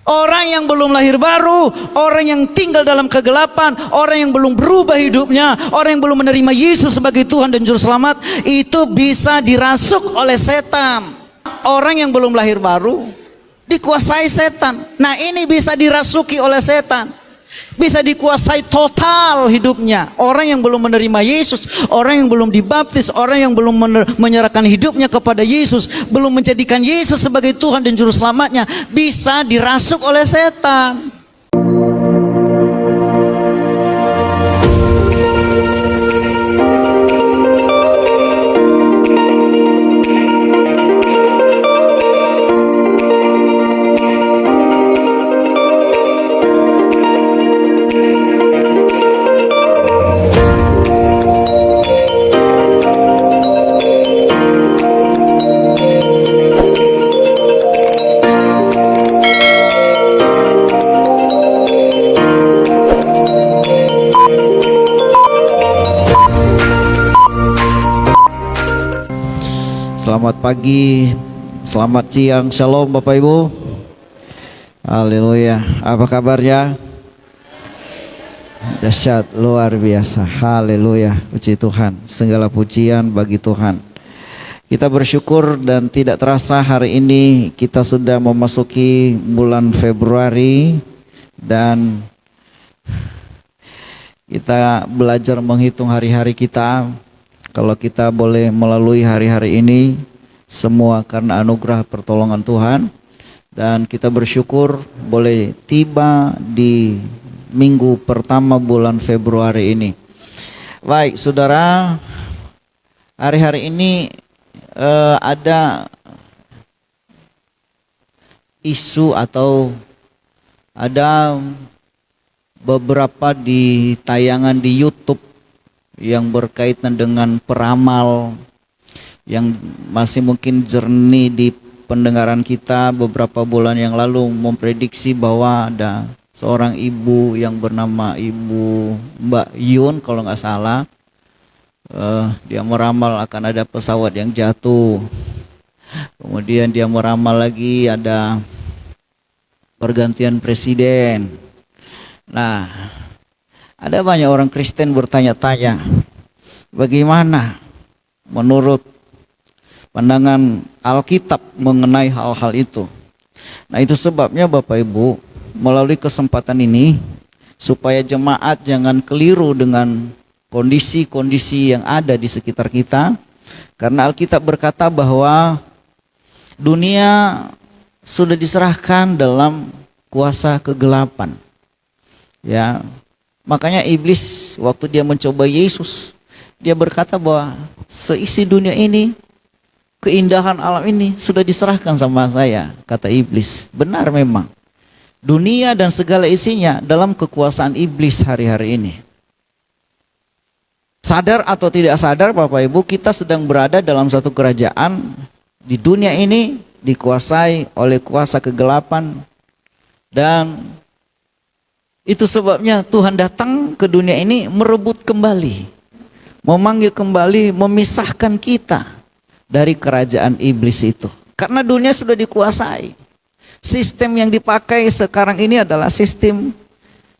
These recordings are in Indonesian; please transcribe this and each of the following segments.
Orang yang belum lahir baru, orang yang tinggal dalam kegelapan, orang yang belum berubah hidupnya, orang yang belum menerima Yesus sebagai Tuhan dan Juru Selamat, itu bisa dirasuk oleh setan. Orang yang belum lahir baru dikuasai setan. Nah, ini bisa dirasuki oleh setan, bisa dikuasai total hidupnya. Orang yang belum menerima Yesus, orang yang belum dibaptis, orang yang belum menyerahkan hidupnya kepada Yesus, belum menjadikan Yesus sebagai Tuhan dan Juru Selamatnya, bisa dirasuk oleh setan. Selamat pagi, selamat siang, shalom Bapak Ibu. Haleluya. Apa kabarnya? Dahsyat, luar biasa. Haleluya. Puji Tuhan. Segala pujian bagi Tuhan. Kita bersyukur dan tidak terasa hari ini kita sudah memasuki bulan Februari dan kita belajar menghitung hari-hari kita. Kalau kita boleh melalui hari-hari ini, semua karena anugerah pertolongan Tuhan. Dan kita bersyukur boleh tiba di minggu pertama bulan Februari ini. Baik saudara, hari-hari ini ada isu atau ada beberapa di tayangan di YouTube yang berkaitan dengan peramal yang masih mungkin jernih di pendengaran kita. Beberapa bulan yang lalu memprediksi bahwa ada seorang ibu yang bernama Ibu Mbak Yun kalau nggak salah, dia meramal akan ada pesawat yang jatuh. Kemudian dia meramal lagi ada pergantian presiden. Nah, ada banyak orang Kristen bertanya-tanya, bagaimana menurut pandangan Alkitab mengenai hal-hal itu. Nah, itu sebabnya Bapak Ibu, melalui kesempatan ini, supaya jemaat jangan keliru dengan kondisi-kondisi yang ada di sekitar kita. Karena Alkitab berkata bahwa dunia sudah diserahkan dalam kuasa kegelapan. Ya, makanya iblis waktu dia mencoba Yesus, dia berkata bahwa seisi dunia ini, keindahan alam ini sudah diserahkan sama saya, kata iblis. Benar memang, dunia dan segala isinya dalam kekuasaan iblis hari-hari ini. Sadar atau tidak sadar Bapak Ibu, kita sedang berada dalam satu kerajaan di dunia ini dikuasai oleh kuasa kegelapan. Dan itu sebabnya Tuhan datang ke dunia ini merebut kembali, memanggil kembali, memisahkan kita dari kerajaan iblis itu. Karena dunia sudah dikuasai. Sistem yang dipakai sekarang ini adalah sistem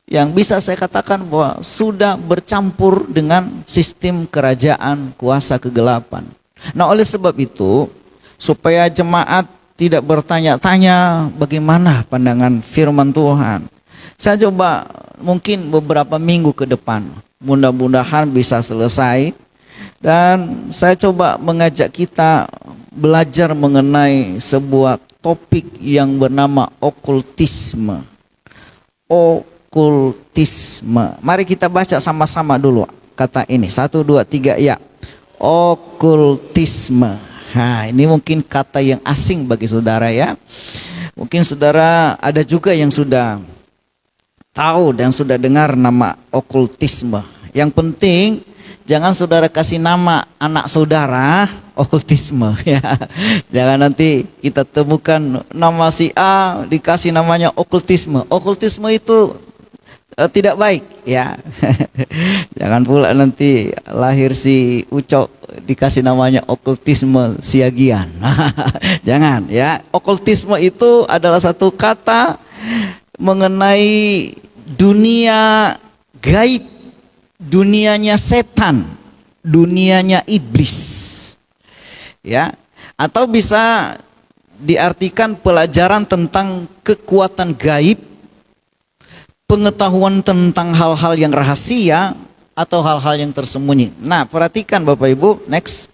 yang bisa saya katakan bahwa sudah bercampur dengan sistem kerajaan kuasa kegelapan. Nah, oleh sebab itu, supaya jemaat tidak bertanya-tanya bagaimana pandangan firman Tuhan, saya coba mungkin beberapa minggu ke depan, mudah-mudahan bisa selesai. Dan saya coba mengajak kita belajar mengenai sebuah topik yang bernama okultisme. Okultisme. Mari kita baca sama-sama dulu kata ini. 1, 2, 3 ya. Okultisme. Nah, ini mungkin kata yang asing bagi saudara ya. Mungkin saudara ada juga yang sudah tahu dan sudah dengar nama okultisme. Yang penting jangan saudara kasih nama anak saudara okultisme ya. Jangan nanti kita temukan nama si A dikasih namanya okultisme. Okultisme itu tidak baik ya. Jangan pula nanti lahir si Ucok dikasih namanya okultisme siagian. Jangan ya. Okultisme itu adalah satu kata mengenai dunia gaib, dunianya setan, dunianya iblis. Ya, atau bisa diartikan pelajaran tentang kekuatan gaib, pengetahuan tentang hal-hal yang rahasia atau hal-hal yang tersembunyi. Nah, perhatikan Bapak Ibu, next.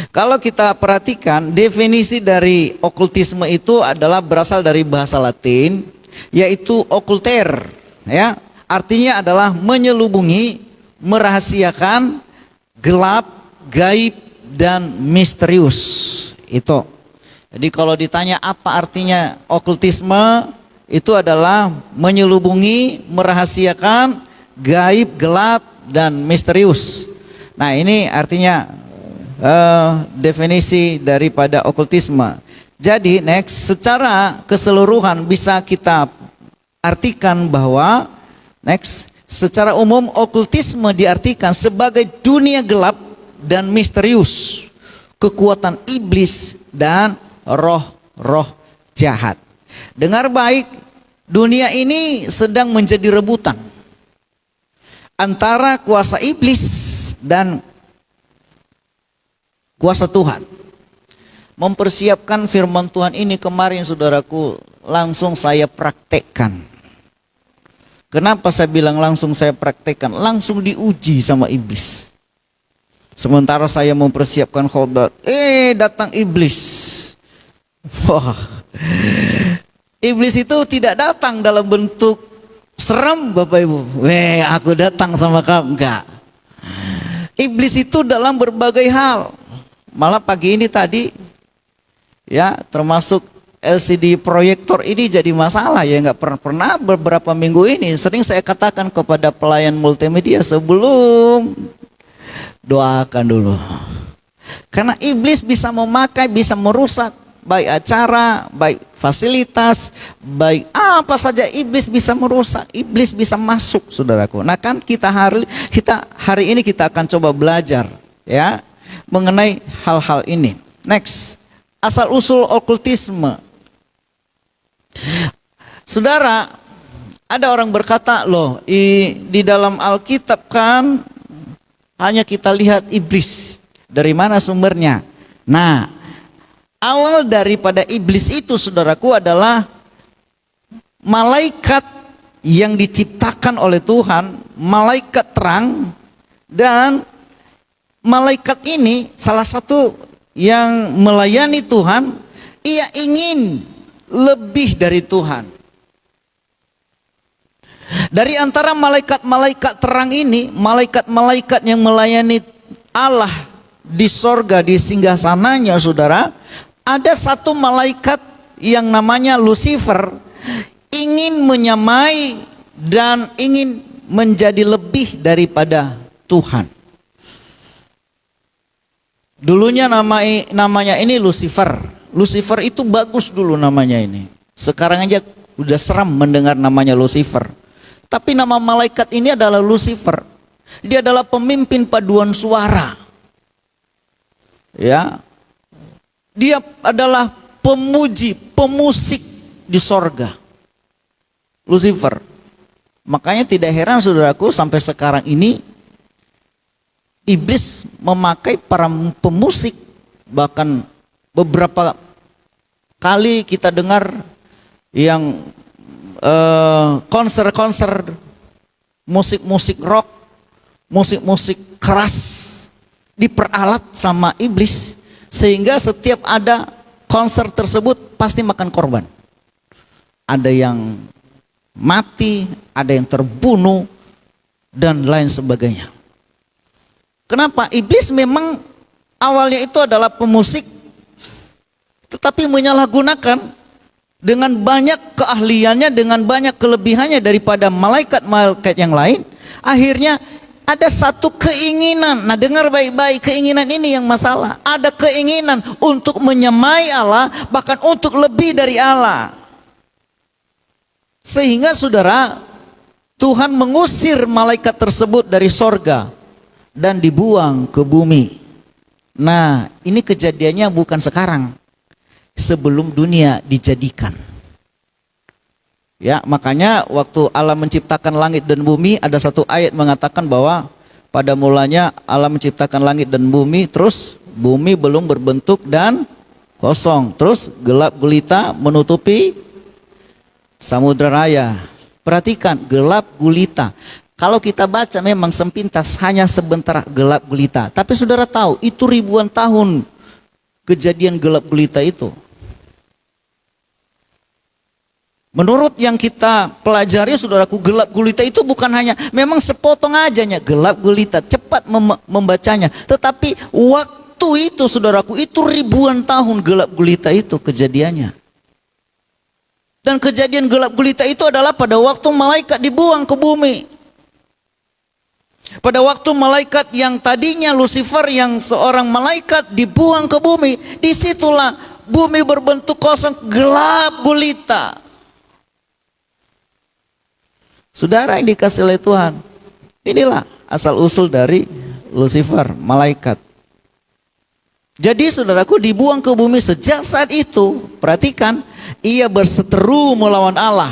Kalau kita perhatikan definisi dari okultisme itu adalah berasal dari bahasa Latin, yaitu occultere, ya. Artinya adalah menyelubungi, merahasiakan, gelap, gaib dan misterius. Itu. Jadi kalau ditanya apa artinya okultisme, itu adalah menyelubungi, merahasiakan, gaib, gelap dan misterius. Nah, ini artinya definisi daripada okultisme. Jadi next, secara keseluruhan bisa kita artikan bahwa next, secara umum okultisme diartikan sebagai dunia gelap dan misterius, kekuatan iblis dan roh-roh jahat. Dengar baik, dunia ini sedang menjadi rebutan antara kuasa iblis dan kuasa Tuhan. Mempersiapkan firman Tuhan ini kemarin saudaraku, langsung saya praktekkan. Kenapa saya bilang langsung saya praktekkan? Langsung diuji sama iblis. Sementara saya mempersiapkan khotbah, datang iblis. Wah, iblis itu tidak datang dalam bentuk seram Bapak Ibu. Aku datang sama kamu, enggak. Iblis itu dalam berbagai hal. Malah pagi ini tadi, ya, termasuk LCD proyektor ini jadi masalah ya, nggak pernah beberapa minggu ini sering saya katakan kepada pelayan multimedia sebelum doakan dulu, karena iblis bisa memakai, bisa merusak baik acara, baik fasilitas, baik apa saja iblis bisa merusak, iblis bisa masuk saudaraku. Nah kan kita hari ini kita akan coba belajar ya mengenai hal-hal ini. Next, asal usul okultisme. Saudara, ada orang berkata, loh di dalam Alkitab kan hanya kita lihat iblis. Dari mana sumbernya? Nah, awal daripada iblis itu saudaraku adalah malaikat yang diciptakan oleh Tuhan, malaikat terang, dan malaikat ini salah satu yang melayani Tuhan, ia ingin lebih dari Tuhan. Dari antara malaikat-malaikat terang ini, malaikat-malaikat yang melayani Allah di sorga, di singgasananya saudara, ada satu malaikat yang namanya Lucifer, ingin menyamai dan ingin menjadi lebih daripada Tuhan. Dulunya namanya ini Lucifer. Lucifer itu bagus dulu namanya ini. Sekarang aja udah seram mendengar namanya Lucifer. Tapi nama malaikat ini adalah Lucifer. Dia adalah pemimpin paduan suara. Ya. Dia adalah pemuji, pemusik di sorga. Lucifer. Makanya tidak heran saudaraku sampai sekarang ini iblis memakai para pemusik. Bahkan beberapa kali kita dengar yang konser-konser musik-musik rock, musik-musik keras diperalat sama iblis, sehingga setiap ada konser tersebut pasti makan korban. Ada yang mati, ada yang terbunuh dan lain sebagainya. Kenapa? Iblis memang awalnya itu adalah pemusik, tetapi menyalahgunakan dengan banyak keahliannya, dengan banyak kelebihannya daripada malaikat-malaikat yang lain. Akhirnya ada satu keinginan. Nah dengar baik-baik, keinginan ini yang masalah. Ada keinginan untuk menyamai Allah, bahkan untuk lebih dari Allah. Sehingga saudara, Tuhan mengusir malaikat tersebut dari sorga dan dibuang ke bumi. Nah ini kejadiannya bukan sekarang, sebelum dunia dijadikan. Ya, makanya waktu Allah menciptakan langit dan bumi, ada satu ayat mengatakan bahwa pada mulanya Allah menciptakan langit dan bumi, terus bumi belum berbentuk dan kosong, terus gelap gulita menutupi samudra raya. Perhatikan, gelap gulita. Kalau kita baca memang sepintas hanya sebentar gelap gulita, tapi saudara tahu itu ribuan tahun kejadian gelap gulita itu. Menurut yang kita pelajari saudaraku, gelap gulita itu bukan hanya memang sepotong ajanya gelap gulita, cepat membacanya, tetapi waktu itu saudaraku itu ribuan tahun gelap gulita itu kejadiannya. Dan kejadian gelap gulita itu adalah pada waktu malaikat dibuang ke bumi. Pada waktu malaikat yang tadinya Lucifer yang seorang malaikat dibuang ke bumi, disitulah bumi berbentuk kosong, gelap gulita. Saudara yang dikasih oleh Tuhan, inilah asal usul dari Lucifer, malaikat. Jadi saudaraku dibuang ke bumi sejak saat itu, perhatikan, ia berseteru melawan Allah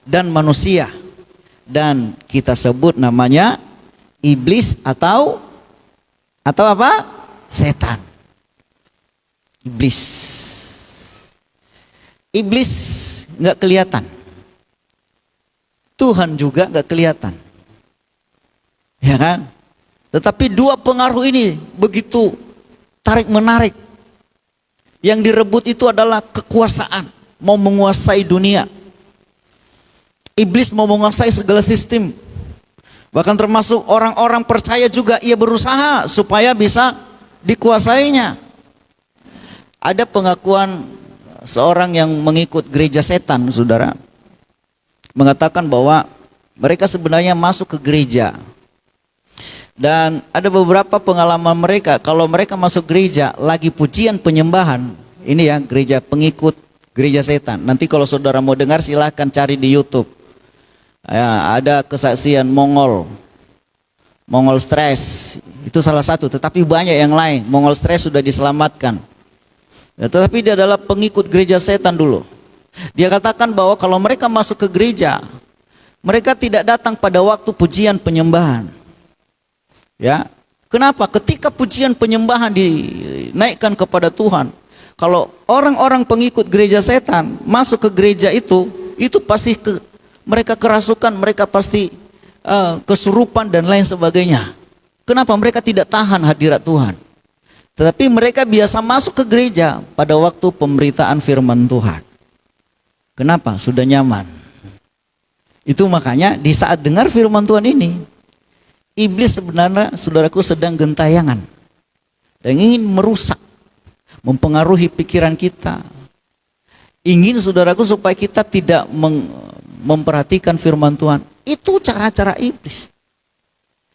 dan manusia. Dan kita sebut namanya iblis atau apa? Setan. Iblis. Iblis nggak kelihatan. Tuhan juga nggak kelihatan. Ya kan? Tetapi dua pengaruh ini begitu tarik menarik. Yang direbut itu adalah kekuasaan, mau menguasai dunia. Iblis mau menguasai segala sistem. Bahkan termasuk orang-orang percaya juga ia berusaha supaya bisa dikuasainya. Ada pengakuan seorang yang mengikut gereja setan, saudara, mengatakan bahwa mereka sebenarnya masuk ke gereja. Dan ada beberapa pengalaman mereka, kalau mereka masuk gereja lagi pujian penyembahan, ini ya gereja pengikut gereja setan. Nanti kalau saudara mau dengar silahkan cari di YouTube. Ya, ada kesaksian Mongol stres, itu salah satu, tetapi banyak yang lain. Mongol stres sudah diselamatkan. Ya, tetapi dia adalah pengikut gereja setan dulu. Dia katakan bahwa kalau mereka masuk ke gereja, mereka tidak datang pada waktu pujian penyembahan. Ya, kenapa? Ketika pujian penyembahan dinaikkan kepada Tuhan, kalau orang-orang pengikut gereja setan masuk ke gereja itu pasti mereka kerasukan, mereka pasti kesurupan dan lain sebagainya. Kenapa? Mereka tidak tahan hadirat Tuhan. Tetapi mereka biasa masuk ke gereja pada waktu pemberitaan firman Tuhan. Kenapa? Sudah nyaman. Itu makanya di saat dengar firman Tuhan ini, iblis sebenarnya saudaraku sedang gentayangan dan ingin merusak, mempengaruhi pikiran kita. Ingin saudaraku supaya kita tidak memperhatikan firman Tuhan. Itu cara-cara iblis.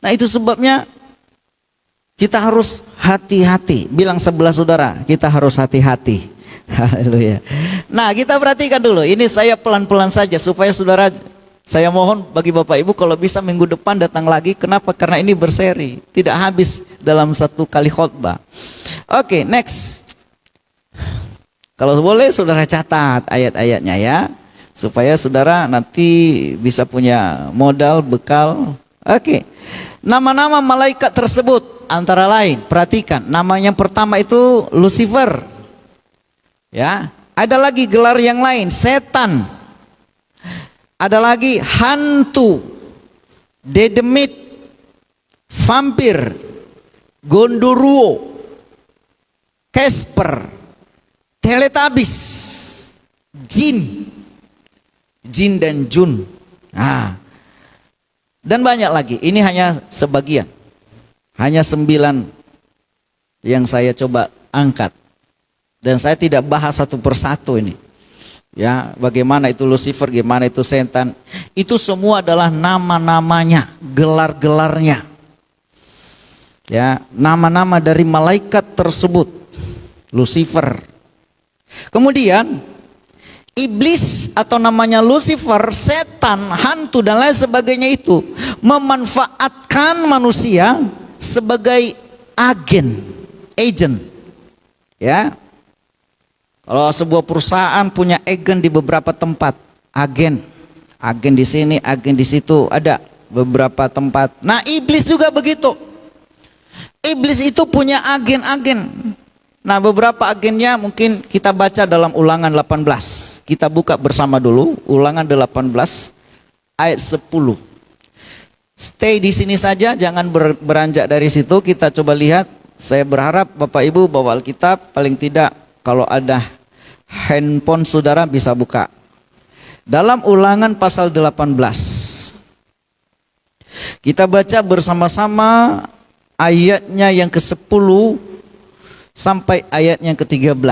Nah, itu sebabnya kita harus hati-hati. Bilang sebelah saudara, kita harus hati-hati. Haleluya. Nah, kita perhatikan dulu. Ini saya pelan-pelan saja supaya saudara, saya mohon bagi Bapak Ibu kalau bisa minggu depan datang lagi. Kenapa? Karena ini berseri, tidak habis dalam satu kali khotbah. Oke, next. Kalau boleh saudara catat ayat-ayatnya ya, supaya saudara nanti bisa punya modal, bekal. Oke. Nama-nama malaikat tersebut antara lain, perhatikan, namanya pertama itu Lucifer. Ya, ada lagi gelar yang lain, setan. Ada lagi hantu, dedemit, vampir, gondoruo, Casper, Teletubbies, jin dan jun. Nah, dan banyak lagi. Ini hanya sebagian, hanya 9 yang saya coba angkat. Dan saya tidak bahas satu persatu ini. Ya, bagaimana itu Lucifer, bagaimana itu setan. Itu semua adalah nama-namanya, gelar-gelarnya. Ya, nama-nama dari malaikat tersebut. Lucifer. Kemudian iblis atau namanya Lucifer, setan, hantu dan lain sebagainya itu memanfaatkan manusia sebagai agent. Ya. Kalau sebuah perusahaan punya agen di beberapa tempat, agen. Agen di sini, agen di situ, ada beberapa tempat. Nah, iblis juga begitu. Iblis itu punya agen-agen. Nah, beberapa agennya mungkin kita baca dalam Ulangan 18. Kita buka bersama dulu Ulangan 18 ayat 10. Stay di sini saja, jangan beranjak dari situ. Kita coba lihat. Saya berharap Bapak Ibu bawa Alkitab, paling tidak kalau ada handphone saudara bisa buka. Dalam Ulangan pasal 18. Kita baca bersama-sama ayatnya yang ke-10 sampai ayat yang ke-13.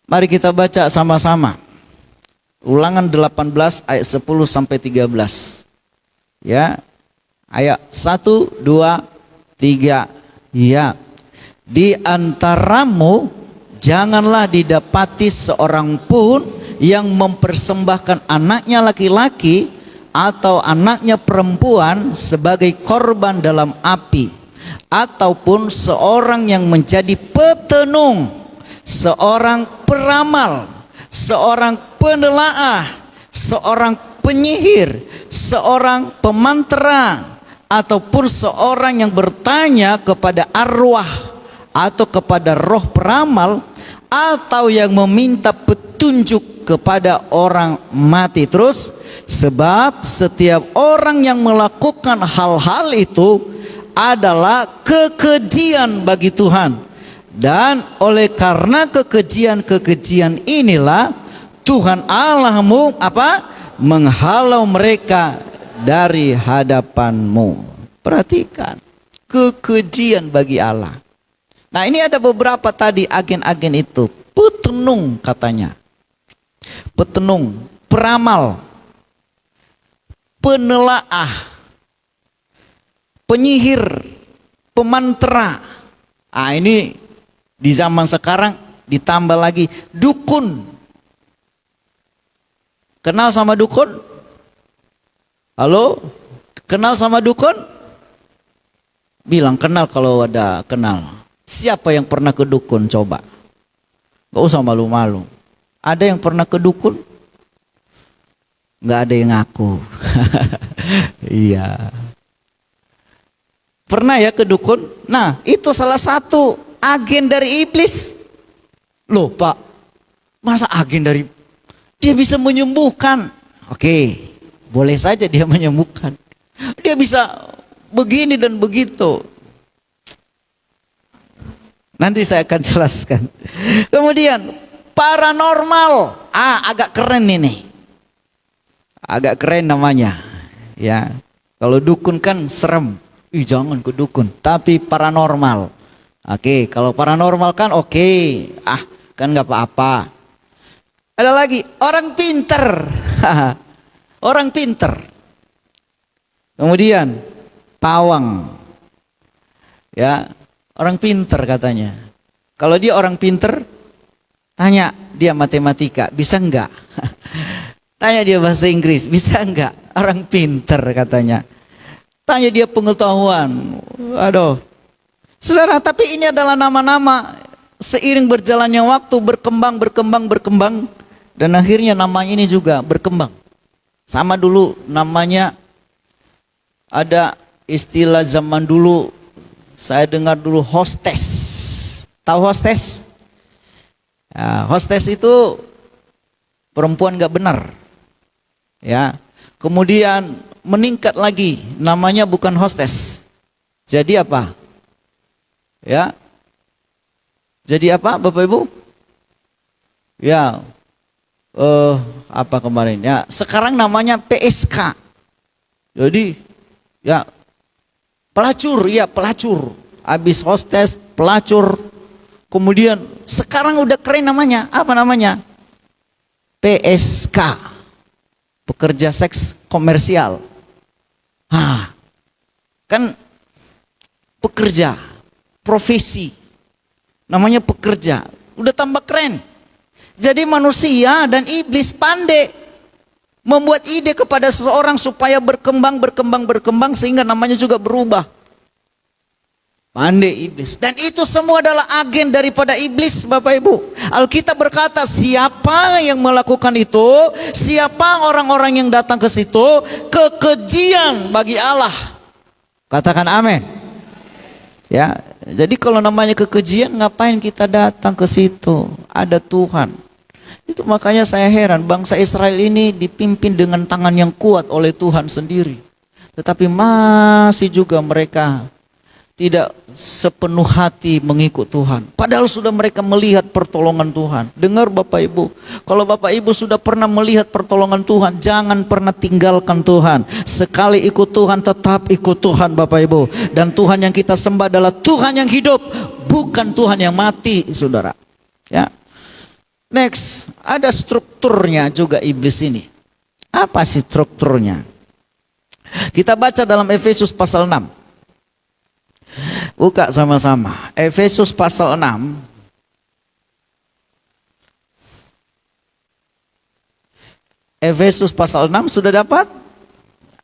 Mari kita baca sama-sama. Ulangan 18 ayat 10 sampai 13. Ya. Ayat 1, 2, 3. Ya. Di antaramu janganlah didapati seorang pun yang mempersembahkan anaknya laki-laki atau anaknya perempuan sebagai korban dalam api, ataupun seorang yang menjadi petenung, seorang peramal, seorang penelaah, seorang penyihir, seorang pemantera, ataupun seorang yang bertanya kepada arwah atau kepada roh peramal, atau yang meminta petunjuk kepada orang mati. Terus, sebab setiap orang yang melakukan hal-hal itu adalah kekejian bagi Tuhan, dan oleh karena kekejian-kekejian inilah Tuhan Allahmu menghalau mereka dari hadapanmu. Perhatikan, kekejian bagi Allah. Nah, ini ada beberapa tadi agen-agen itu. Petenung katanya. Petenung, peramal, penelaah, penyihir, pemantera. Ah, ini di zaman sekarang ditambah lagi dukun. Kenal sama dukun? Halo? Kenal sama dukun? Bilang kenal kalau ada kenal. Siapa yang pernah ke dukun coba? Gak usah malu-malu. Ada yang pernah ke dukun? Gak ada yang ngaku. Iya. Pernah ya ke dukun? Nah, itu salah satu agen dari iblis. Loh Pak, masa agen dari... Dia bisa menyembuhkan. Oke, boleh saja dia menyembuhkan. Dia bisa begini dan begitu. Nanti saya akan jelaskan. Kemudian paranormal. Agak keren ini. Agak keren namanya. Ya. Kalau dukun kan serem. Jangan ke dukun. Tapi paranormal. Oke, kalau paranormal kan oke. Kan nggak apa-apa. Ada lagi orang pinter. Orang pinter. Kemudian pawang. Ya, orang pinter katanya. Kalau dia orang pinter, tanya dia matematika, bisa enggak? Tanya dia bahasa Inggris, bisa enggak? Orang pinter katanya. Tanya dia pengetahuan. Aduh. Saudara, tapi ini adalah nama-nama seiring berjalannya waktu berkembang. Dan akhirnya nama ini juga berkembang. Sama dulu namanya, ada istilah zaman dulu, saya dengar dulu hostess. Tahu hostess? Ya, hostess itu perempuan gak benar. Ya. Kemudian meningkat lagi, namanya bukan hostess. Jadi apa? Ya. Jadi apa Bapak Ibu? Ya. Apa kemarin? Ya, sekarang namanya PSK. Jadi ya pelacur, ya pelacur. Habis hostess, pelacur. Kemudian sekarang udah keren namanya. Apa namanya? PSK. Pekerja seks komersial. Kan pekerja, profesi. Namanya pekerja. Udah tambah keren. Jadi manusia dan iblis pandai membuat ide kepada seseorang supaya berkembang sehingga namanya juga berubah. Pandai iblis. Dan itu semua adalah agen daripada iblis, Bapak Ibu. Alkitab berkata, siapa yang melakukan itu, siapa orang-orang yang datang ke situ, kekejian bagi Allah. Katakan amin. Ya, jadi kalau namanya kekejian, ngapain kita datang ke situ? Ada Tuhan. Itu makanya saya heran, bangsa Israel ini dipimpin dengan tangan yang kuat oleh Tuhan sendiri. Tetapi masih juga mereka tidak sepenuh hati mengikut Tuhan. Padahal sudah mereka melihat pertolongan Tuhan. Dengar Bapak Ibu, kalau Bapak Ibu sudah pernah melihat pertolongan Tuhan, jangan pernah tinggalkan Tuhan. Sekali ikut Tuhan, tetap ikut Tuhan Bapak Ibu. Dan Tuhan yang kita sembah adalah Tuhan yang hidup, bukan Tuhan yang mati, saudara. Ya. Next, ada strukturnya juga iblis ini. Apa sih strukturnya? Kita baca dalam Efesus pasal 6. Buka sama-sama. Efesus pasal 6. Efesus pasal 6 sudah dapat?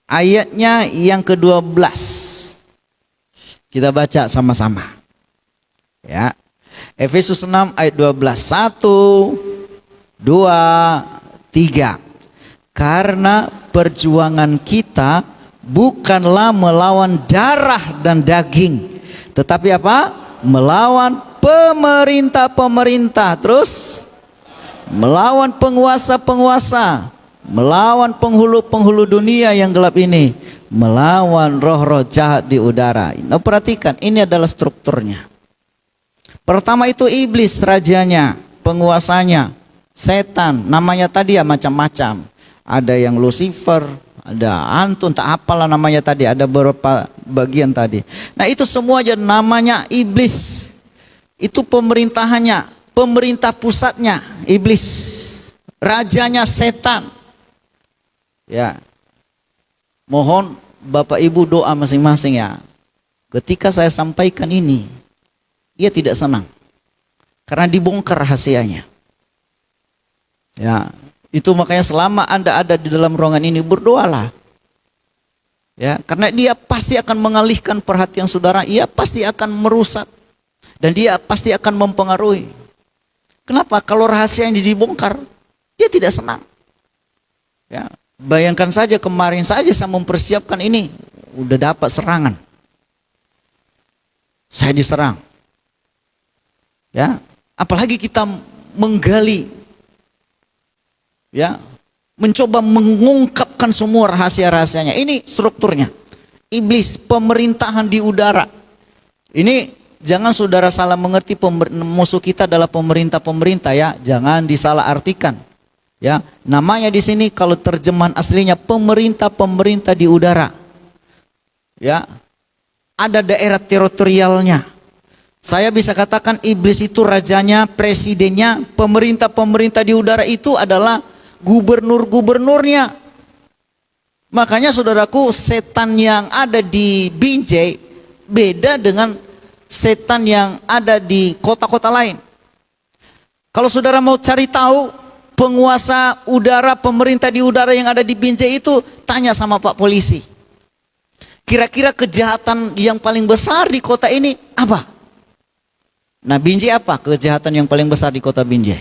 Ayatnya yang ke-12. Kita baca sama-sama. Ya. Efesus 6 ayat 12. 1, 2, 3. Karena perjuangan kita bukanlah melawan darah dan daging, tetapi apa? Melawan pemerintah-pemerintah, terus melawan penguasa-penguasa, melawan penghulu-penghulu dunia yang gelap ini, melawan roh-roh jahat di udara. Nah, perhatikan, ini adalah strukturnya. Pertama itu iblis, rajanya, penguasanya, setan, namanya tadi ya macam-macam. Ada yang Lucifer, ada Antun, tak apalah namanya tadi, ada beberapa bagian tadi. Nah itu semua aja namanya iblis. Itu pemerintahannya, pemerintah pusatnya iblis, rajanya setan. Ya, mohon Bapak Ibu doa masing-masing ya. Ketika saya sampaikan ini, ia tidak senang karena dibongkar rahasianya. Ya, itu makanya selama Anda ada di dalam ruangan ini, berdoalah. Ya, karena dia pasti akan mengalihkan perhatian saudara, ia pasti akan merusak dan dia pasti akan mempengaruhi. Kenapa? Kalau rahasia yang dibongkar, dia tidak senang. Ya, bayangkan saja kemarin saja saya mempersiapkan ini, udah dapat serangan. Saya diserang. Ya, apalagi kita menggali, ya, mencoba mengungkapkan semua rahasia-rahasianya. Ini strukturnya. Iblis, pemerintahan di udara. Ini jangan saudara salah mengerti, musuh kita adalah pemerintah-pemerintah ya. Jangan disalah artikan. Ya, namanya di sini kalau terjemahan aslinya pemerintah-pemerintah di udara. Ya. Ada daerah teritorialnya. Saya bisa katakan iblis itu rajanya, presidennya, pemerintah-pemerintah di udara itu adalah gubernur-gubernurnya. Makanya saudaraku, setan yang ada di Binjai beda dengan setan yang ada di kota-kota lain. Kalau saudara mau cari tahu penguasa udara, pemerintah di udara yang ada di Binjai itu, tanya sama Pak Polisi. Kira-kira kejahatan yang paling besar di kota ini apa? Nah, Binjai apa kejahatan yang paling besar di kota Binjai?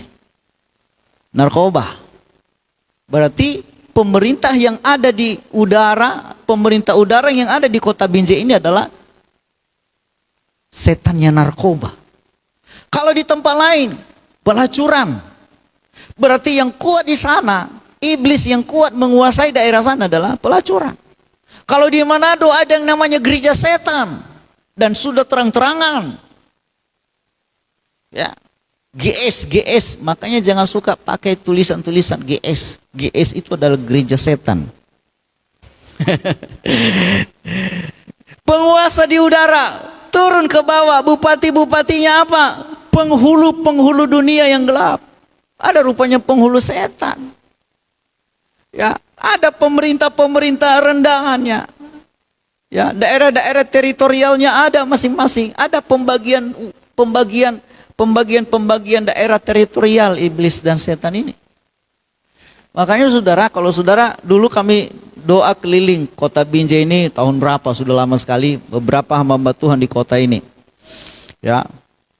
Narkoba. Berarti pemerintah yang ada di udara, pemerintah udara yang ada di kota Binjai ini adalah setannya narkoba. Kalau di tempat lain, pelacuran. Berarti yang kuat di sana, iblis yang kuat menguasai daerah sana adalah pelacuran. Kalau di Manado ada yang namanya gereja setan dan sudah terang-terangan. Ya, GS, makanya jangan suka pakai tulisan-tulisan GS. GS itu adalah gereja setan. Penguasa di udara turun ke bawah, bupati-bupatinya apa? Penghulu-penghulu dunia yang gelap. Ada rupanya penghulu setan. Ya, ada pemerintah-pemerintah rendahannya. Ya, daerah-daerah teritorialnya ada masing-masing. Ada pembagian daerah teritorial iblis dan setan ini. Makanya saudara, kalau saudara, dulu kami doa keliling kota Binjai ini tahun berapa, sudah lama sekali, beberapa hamba Tuhan di kota ini. Ya,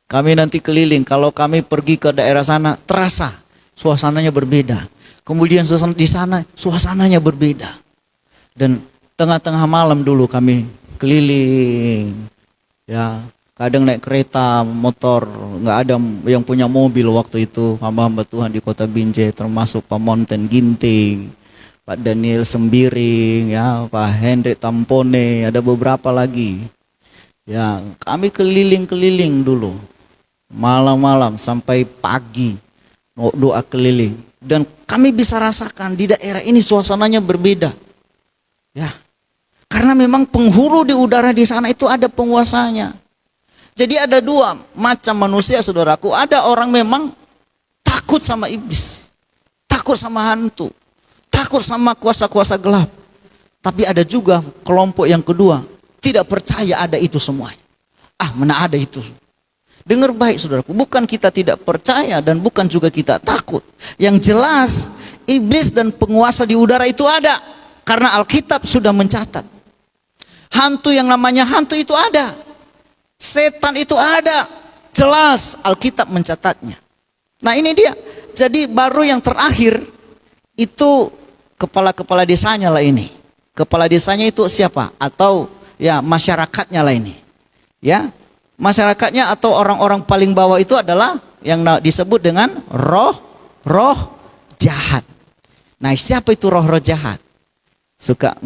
kami nanti keliling. Kalau kami pergi ke daerah sana, terasa suasananya berbeda. Kemudian di sana suasananya berbeda. Dan tengah-tengah malam dulu kami keliling. Ya, kadang naik kereta, motor, nggak ada yang punya mobil waktu itu. Hamba-hamba Tuhan di Kota Binjai, termasuk Pak Monten Ginting, Pak Daniel Sembiring, ya, Pak Hendrik Tampone, ada beberapa lagi. Ya, kami keliling-keliling dulu, malam-malam sampai pagi, doa keliling. Dan kami bisa rasakan di daerah ini suasananya berbeda. Ya, karena memang penghulu di udara di sana itu ada penguasanya. Jadi ada dua macam manusia, saudaraku. Ada orang memang takut sama iblis, takut sama hantu, takut sama kuasa-kuasa gelap. Tapi ada juga kelompok yang kedua, tidak percaya ada itu semuanya. Mana ada itu. Dengar baik, saudaraku, bukan kita tidak percaya dan bukan juga kita takut. Yang jelas, iblis dan penguasa di udara itu ada. Karena Alkitab sudah mencatat. Hantu yang namanya hantu itu ada. Setan itu ada. Jelas Alkitab mencatatnya. Nah ini dia. Jadi baru yang terakhir itu kepala-kepala desanya lah ini. Kepala desanya itu siapa? Atau ya masyarakatnya lah ini. Ya, masyarakatnya atau orang-orang paling bawah itu adalah yang disebut dengan roh jahat. Nah, siapa itu roh-roh jahat? Suka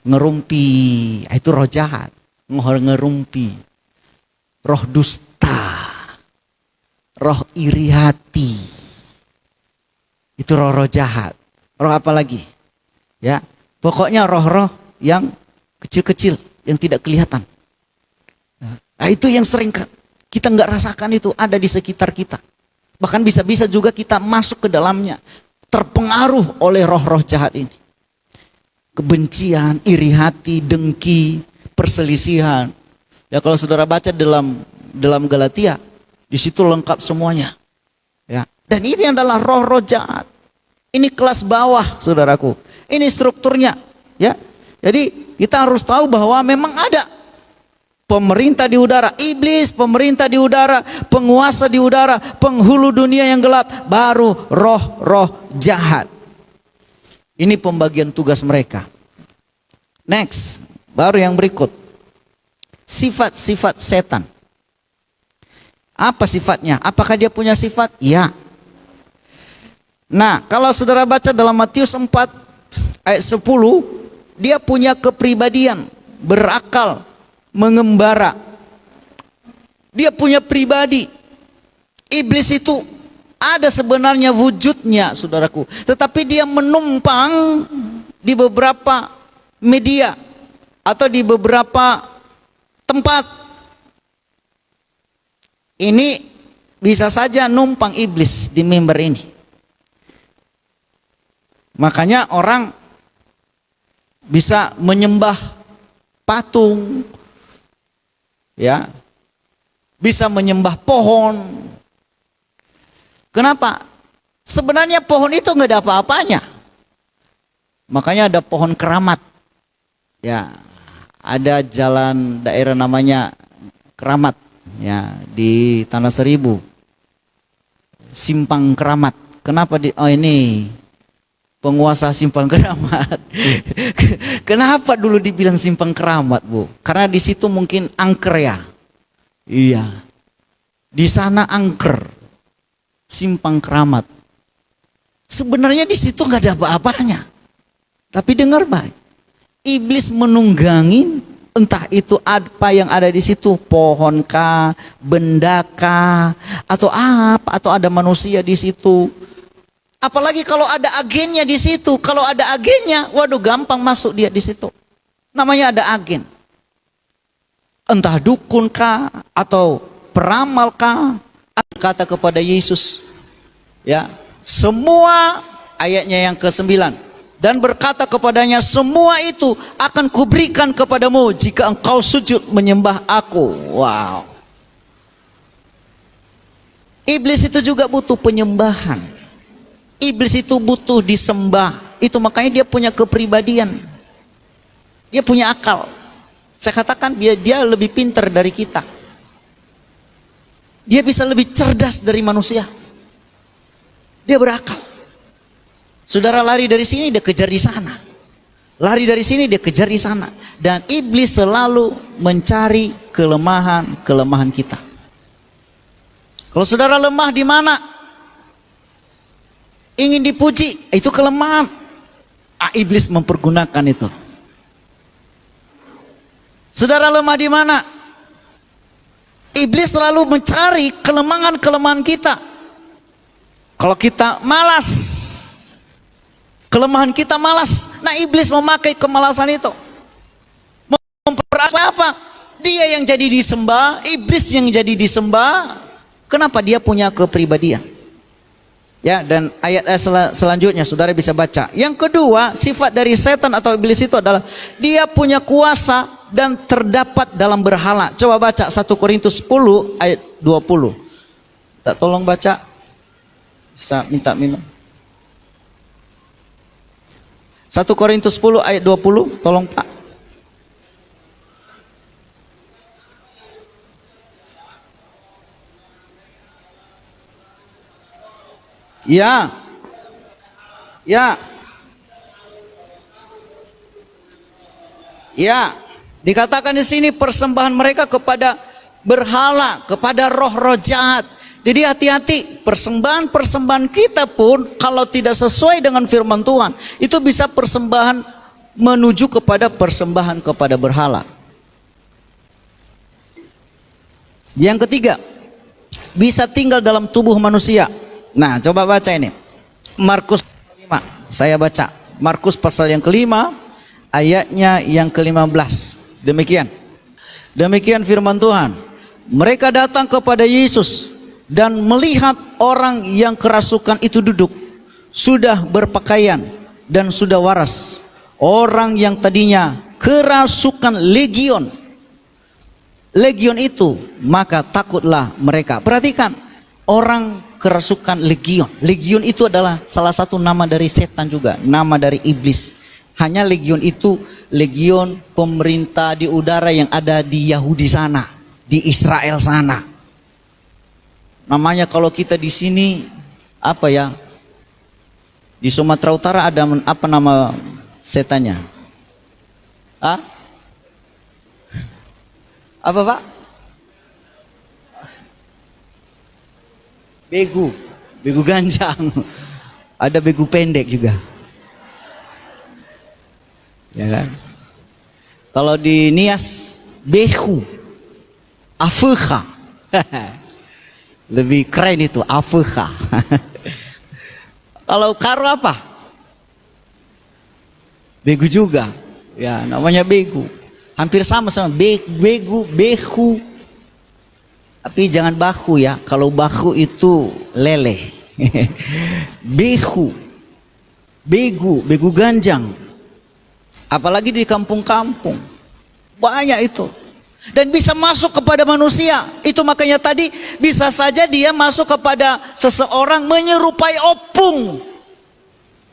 ngerumpi, itu roh jahat. Ngerumpi. Roh dusta. Roh iri hati. Itu roh-roh jahat. Roh apa lagi? Ya, pokoknya roh-roh yang kecil-kecil, yang tidak kelihatan. Nah, itu yang sering kita nggak rasakan, itu ada di sekitar kita. Bahkan bisa-bisa juga kita masuk ke dalamnya, terpengaruh oleh roh-roh jahat ini. Kebencian, iri hati, dengki, perselisihan. Ya kalau saudara baca dalam Galatia, di situ lengkap semuanya. Ya. Dan ini adalah roh-roh jahat. Ini kelas bawah, saudaraku. Ini strukturnya, ya. Jadi kita harus tahu bahwa memang ada pemerintah di udara, iblis, pemerintah di udara, penguasa di udara, penghulu dunia yang gelap, baru roh-roh jahat. Ini pembagian tugas mereka. Next, baru yang berikut. Sifat-sifat setan. Apa sifatnya? Apakah dia punya sifat? Ya. Nah, kalau saudara baca dalam Matius 4 ayat 10, dia punya kepribadian, berakal, mengembara. Dia punya pribadi. Iblis itu ada sebenarnya wujudnya, saudaraku. Tetapi dia menumpang di beberapa media atau di beberapa tempat. Ini bisa saja numpang iblis di mimbar ini. Makanya orang bisa menyembah patung, ya, bisa menyembah pohon. Kenapa? Sebenarnya pohon itu nggak ada apa-apanya. Makanya ada pohon keramat. Ya, ada jalan daerah namanya Keramat, ya, di Tanah Seribu. Simpang Keramat. Kenapa ini penguasa Simpang Keramat? Kenapa dulu dibilang Simpang Keramat, Bu? Karena di situ mungkin angker ya. Iya. Di sana angker. Simpang Keramat. Sebenarnya di situ nggak ada apa-apanya. Tapi dengar baik. Iblis menunggangin, entah itu apa yang ada di situ, pohon kah, benda kah, atau apa, atau ada manusia di situ. Apalagi kalau ada agennya di situ. Kalau ada agennya, waduh gampang masuk dia di situ. Namanya ada agen. Entah dukun kah, atau peramal kah. Kata kepada Yesus, ya, semua ayatnya yang ke-9. Dan berkata kepadanya, semua itu akan kuberikan kepadamu jika engkau sujud menyembah aku. Wow. Iblis itu juga butuh penyembahan. Iblis itu butuh disembah. Itu makanya dia punya kepribadian. Dia punya akal. Saya katakan dia lebih pintar dari kita. Dia bisa lebih cerdas dari manusia. Dia berakal. Saudara lari dari sini, dia kejar di sana. Lari dari sini, dia kejar di sana. Dan iblis selalu mencari kelemahan-kelemahan kita. Kalau saudara lemah di mana? Ingin dipuji, itu kelemahan. Iblis mempergunakan itu. Saudara lemah di mana? Iblis selalu mencari kelemahan-kelemahan kita. Kalau kita malas, kelemahan kita malas. Nah, iblis memakai kemalasan itu. Memperasai apa? Dia yang jadi disembah, iblis yang jadi disembah. Kenapa? Dia punya kepribadian. Ya, dan ayat selanjutnya saudara bisa baca. Yang kedua, sifat dari setan atau iblis itu adalah dia punya kuasa dan terdapat dalam berhala. Coba baca 1 Korintus 10 ayat 20. Tak tolong baca. Bisa minta minum. 1 Korintus 10 ayat 20, tolong Pak. Ya. Ya. Ya. Dikatakan di sini persembahan mereka kepada berhala, kepada roh-roh jahat. Jadi hati-hati, persembahan-persembahan kita pun kalau tidak sesuai dengan firman Tuhan, itu bisa persembahan menuju kepada persembahan kepada berhala. Yang ketiga, bisa tinggal dalam tubuh manusia. Nah, coba baca ini. Markus 5. Saya baca. Markus pasal yang kelima, ayatnya yang ke-15. Demikian. Demikian firman Tuhan. Mereka datang kepada Yesus dan melihat orang yang kerasukan itu duduk, sudah berpakaian dan sudah waras. Orang yang tadinya kerasukan legion itu, maka takutlah mereka. Perhatikan, orang kerasukan legion. Legion itu adalah salah satu nama dari setan juga, nama dari iblis. Hanya legion itu legion pemerintah di udara yang ada di Yahudi sana, di Israel sana. Namanya kalau kita di sini apa ya? Di Sumatera Utara ada apa nama setannya? Hah? Apa Pak? Begu ganjang. Ada begu pendek juga. Ya kan? Kalau di Nias behu, afekha. Lebih keren itu, afekha. Kalau karo apa? Begu juga. Ya, namanya begu. Hampir sama begu, behu. Tapi jangan bahu ya. Kalau bahu itu lele. Behu, begu ganjang. Apalagi di kampung-kampung. Banyak itu. Dan bisa masuk kepada manusia. Itu makanya tadi bisa saja dia masuk kepada seseorang menyerupai opung.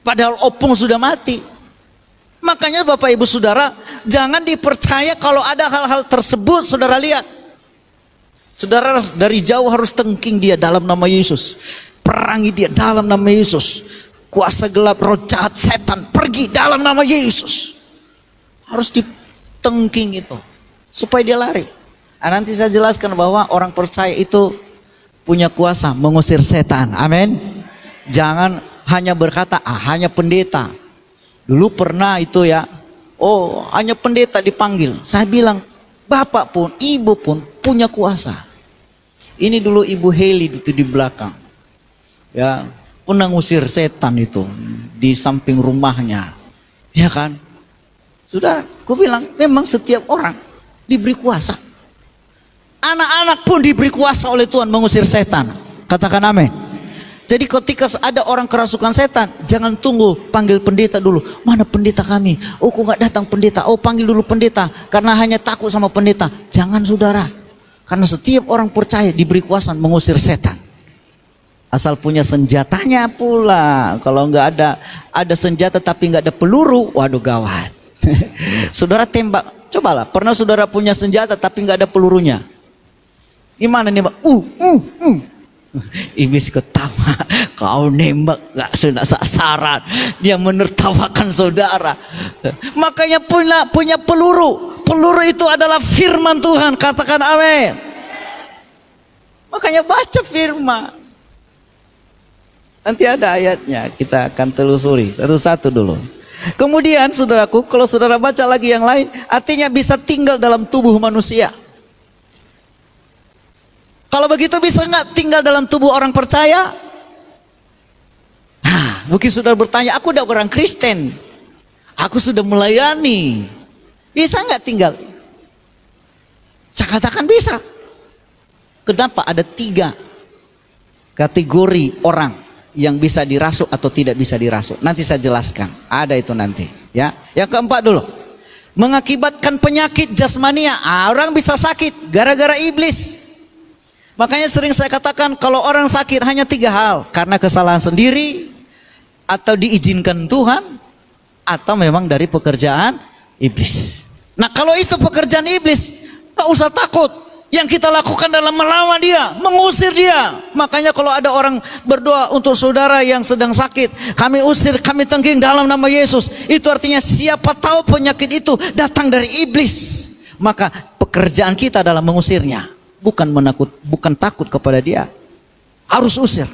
Padahal opung sudah mati. Makanya Bapak Ibu Saudara, jangan dipercaya kalau ada hal-hal tersebut. Saudara lihat. Saudara dari jauh harus tengking dia dalam nama Yesus. Perangi dia dalam nama Yesus. Kuasa gelap, roh jahat, setan, pergi dalam nama Yesus. Harus ditengking itu supaya dia lari. Nanti saya jelaskan bahwa orang percaya itu punya kuasa mengusir setan. Amin. Jangan hanya berkata hanya pendeta. Dulu pernah itu ya, hanya pendeta dipanggil. Saya bilang, bapak pun, ibu pun punya kuasa. Ini dulu Ibu Heli itu di belakang. Ya, pernah ngusir setan itu di samping rumahnya. Ya kan? Sudah, aku bilang memang setiap orang diberi kuasa. Anak-anak pun diberi kuasa oleh Tuhan mengusir setan. Katakan amin. Jadi ketika ada orang kerasukan setan, jangan tunggu panggil pendeta dulu. Mana pendeta kami? Kok nggak datang pendeta? Panggil dulu pendeta karena hanya takut sama pendeta. Jangan saudara. Karena setiap orang percaya diberi kuasa mengusir setan. Asal punya senjatanya pula. Kalau nggak ada senjata tapi nggak ada peluru, waduh gawat. Saudara tembak, cobalah. Pernah saudara punya senjata tapi nggak ada pelurunya? Gimana nembak? Iblis ketawa, kau nembak gak sudah sasaran. Dia menertawakan saudara. Makanya punya peluru. Peluru itu adalah firman Tuhan. Katakan amin. Makanya baca firman. Nanti ada ayatnya, kita akan telusuri satu-satu dulu. Kemudian saudaraku, kalau saudara baca lagi yang lain, artinya bisa tinggal dalam tubuh manusia. Kalau begitu bisa nggak tinggal dalam tubuh orang percaya? Mungkin saudara bertanya, aku udah orang Kristen, aku sudah melayani, bisa nggak tinggal? Saya katakan bisa. Kenapa? Ada 3 kategori orang yang bisa dirasuk atau tidak bisa dirasuk. Nanti saya jelaskan. Ada itu nanti. Ya. Yang keempat dulu, mengakibatkan penyakit jasmania. Orang bisa sakit gara-gara iblis. Makanya sering saya katakan kalau orang sakit hanya 3 hal. Karena kesalahan sendiri, atau diizinkan Tuhan, atau memang dari pekerjaan iblis. Nah kalau itu pekerjaan iblis, gak usah takut. Yang kita lakukan adalah melawan dia, mengusir dia. Makanya kalau ada orang berdoa untuk saudara yang sedang sakit, kami usir, kami tengking dalam nama Yesus. Itu artinya siapa tahu penyakit itu datang dari iblis. Maka pekerjaan kita adalah mengusirnya. Bukan takut kepada dia, harus usir.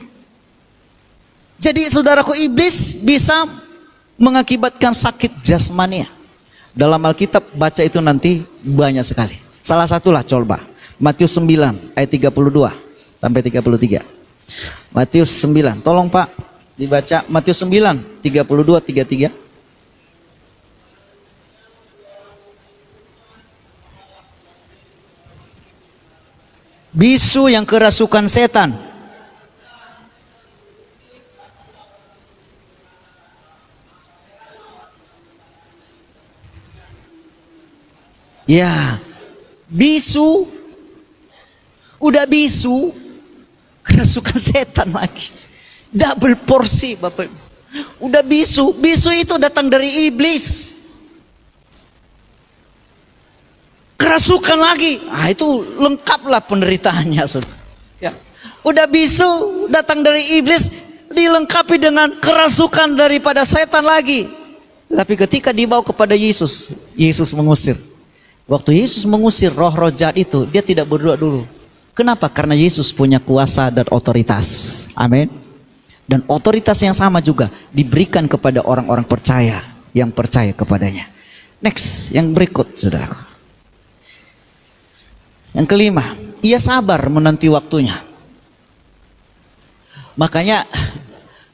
Jadi saudaraku, iblis bisa mengakibatkan sakit jasmania. Dalam Alkitab baca itu nanti banyak sekali. Salah satulah coba Matius 9 ayat 32 sampai 33. Matius 9, tolong Pak dibaca Matius 9 32 33. Bisu yang kerasukan setan. Ya, bisu, udah bisu, kerasukan setan lagi. Double porsi Bapak. Udah bisu, bisu itu datang dari iblis. Kerasukan lagi, itu lengkaplah penderitaannya. Ya. Udah bisu datang dari iblis, dilengkapi dengan kerasukan daripada setan lagi. Tapi ketika dibawa kepada Yesus, Yesus mengusir. Waktu Yesus mengusir roh-roh jahat itu, dia tidak berdoa dulu. Kenapa? Karena Yesus punya kuasa dan otoritas. Amin. Dan otoritas yang sama juga diberikan kepada orang-orang percaya yang percaya kepadanya. Next, yang berikut saudaraku. Yang kelima, ia sabar menanti waktunya. Makanya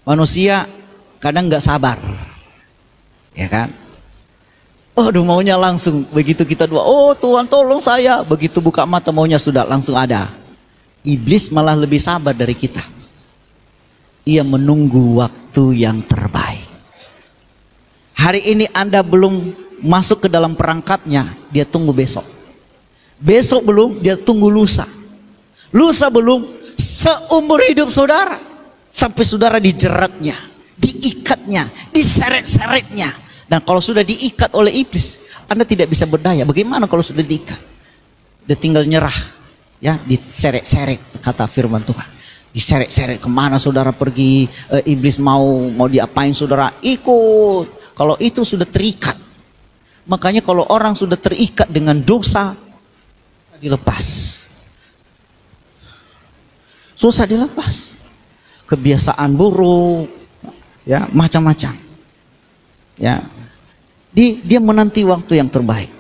manusia kadang nggak sabar, ya kan? Aduh maunya langsung, begitu kita doa, oh Tuhan tolong saya, begitu buka mata maunya sudah langsung ada. Iblis malah lebih sabar dari kita. Ia menunggu waktu yang terbaik. Hari ini Anda belum masuk ke dalam perangkapnya, dia tunggu besok. Besok belum, dia tunggu lusa. Lusa belum, seumur hidup saudara. Sampai saudara dijeratnya, diikatnya, diseret-seretnya. Dan kalau sudah diikat oleh iblis, Anda tidak bisa berdaya. Bagaimana kalau sudah diikat? Dia tinggal nyerah, ya, diseret-seret kata firman Tuhan. Diseret-seret kemana saudara pergi, iblis mau diapain saudara, ikut. Kalau itu sudah terikat. Makanya kalau orang sudah terikat dengan dosa, dilepas, susah dilepas. Kebiasaan buruk, ya macam-macam. Ya, dia menanti waktu yang terbaik.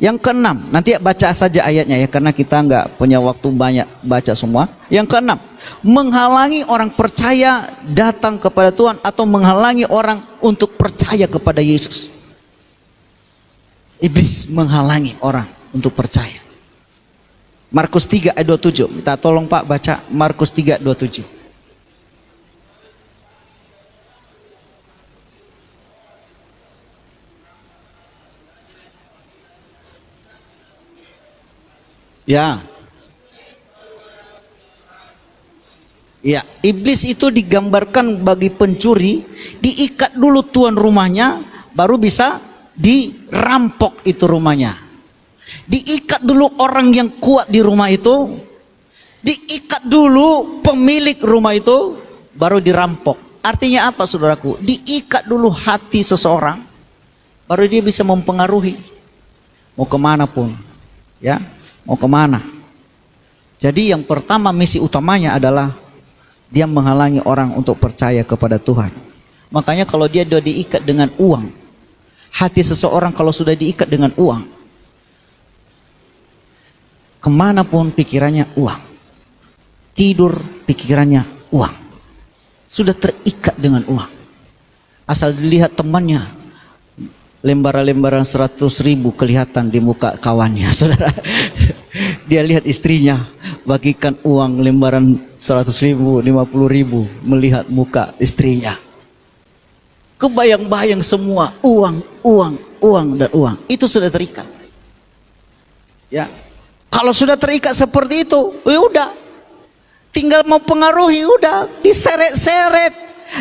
Yang keenam, nanti baca saja ayatnya ya, karena kita nggak punya waktu banyak baca semua. Yang keenam, menghalangi orang percaya datang kepada Tuhan atau menghalangi orang untuk percaya kepada Yesus. Iblis menghalangi orang untuk percaya. Markus 3 ayat 27. Minta tolong Pak baca Markus 3 27. Ya. Ya, iblis itu digambarkan bagi pencuri, diikat dulu tuan rumahnya, baru bisa dirampok itu rumahnya. Diikat dulu orang yang kuat di rumah itu, Diikat dulu pemilik rumah itu, baru dirampok. Artinya apa saudaraku? Diikat dulu hati seseorang, baru dia bisa mempengaruhi. Mau kemana pun, ya, mau kemana. Jadi yang pertama misi utamanya adalah dia menghalangi orang untuk percaya kepada Tuhan. Makanya kalau dia sudah diikat dengan uang, hati seseorang kalau sudah diikat dengan uang, kemanapun pikirannya uang. Tidur pikirannya uang. Sudah terikat dengan uang. Asal dilihat temannya, lembaran-lembaran 100.000 kelihatan di muka kawannya, saudara. Dia lihat istrinya bagikan uang lembaran 100.000, 50.000, melihat muka istrinya. Kebayang-bayang semua uang, uang, uang dan uang. Itu sudah terikat. Ya, kalau sudah terikat seperti itu, ya udah. Tinggal mau pengaruhi, udah diseret-seret.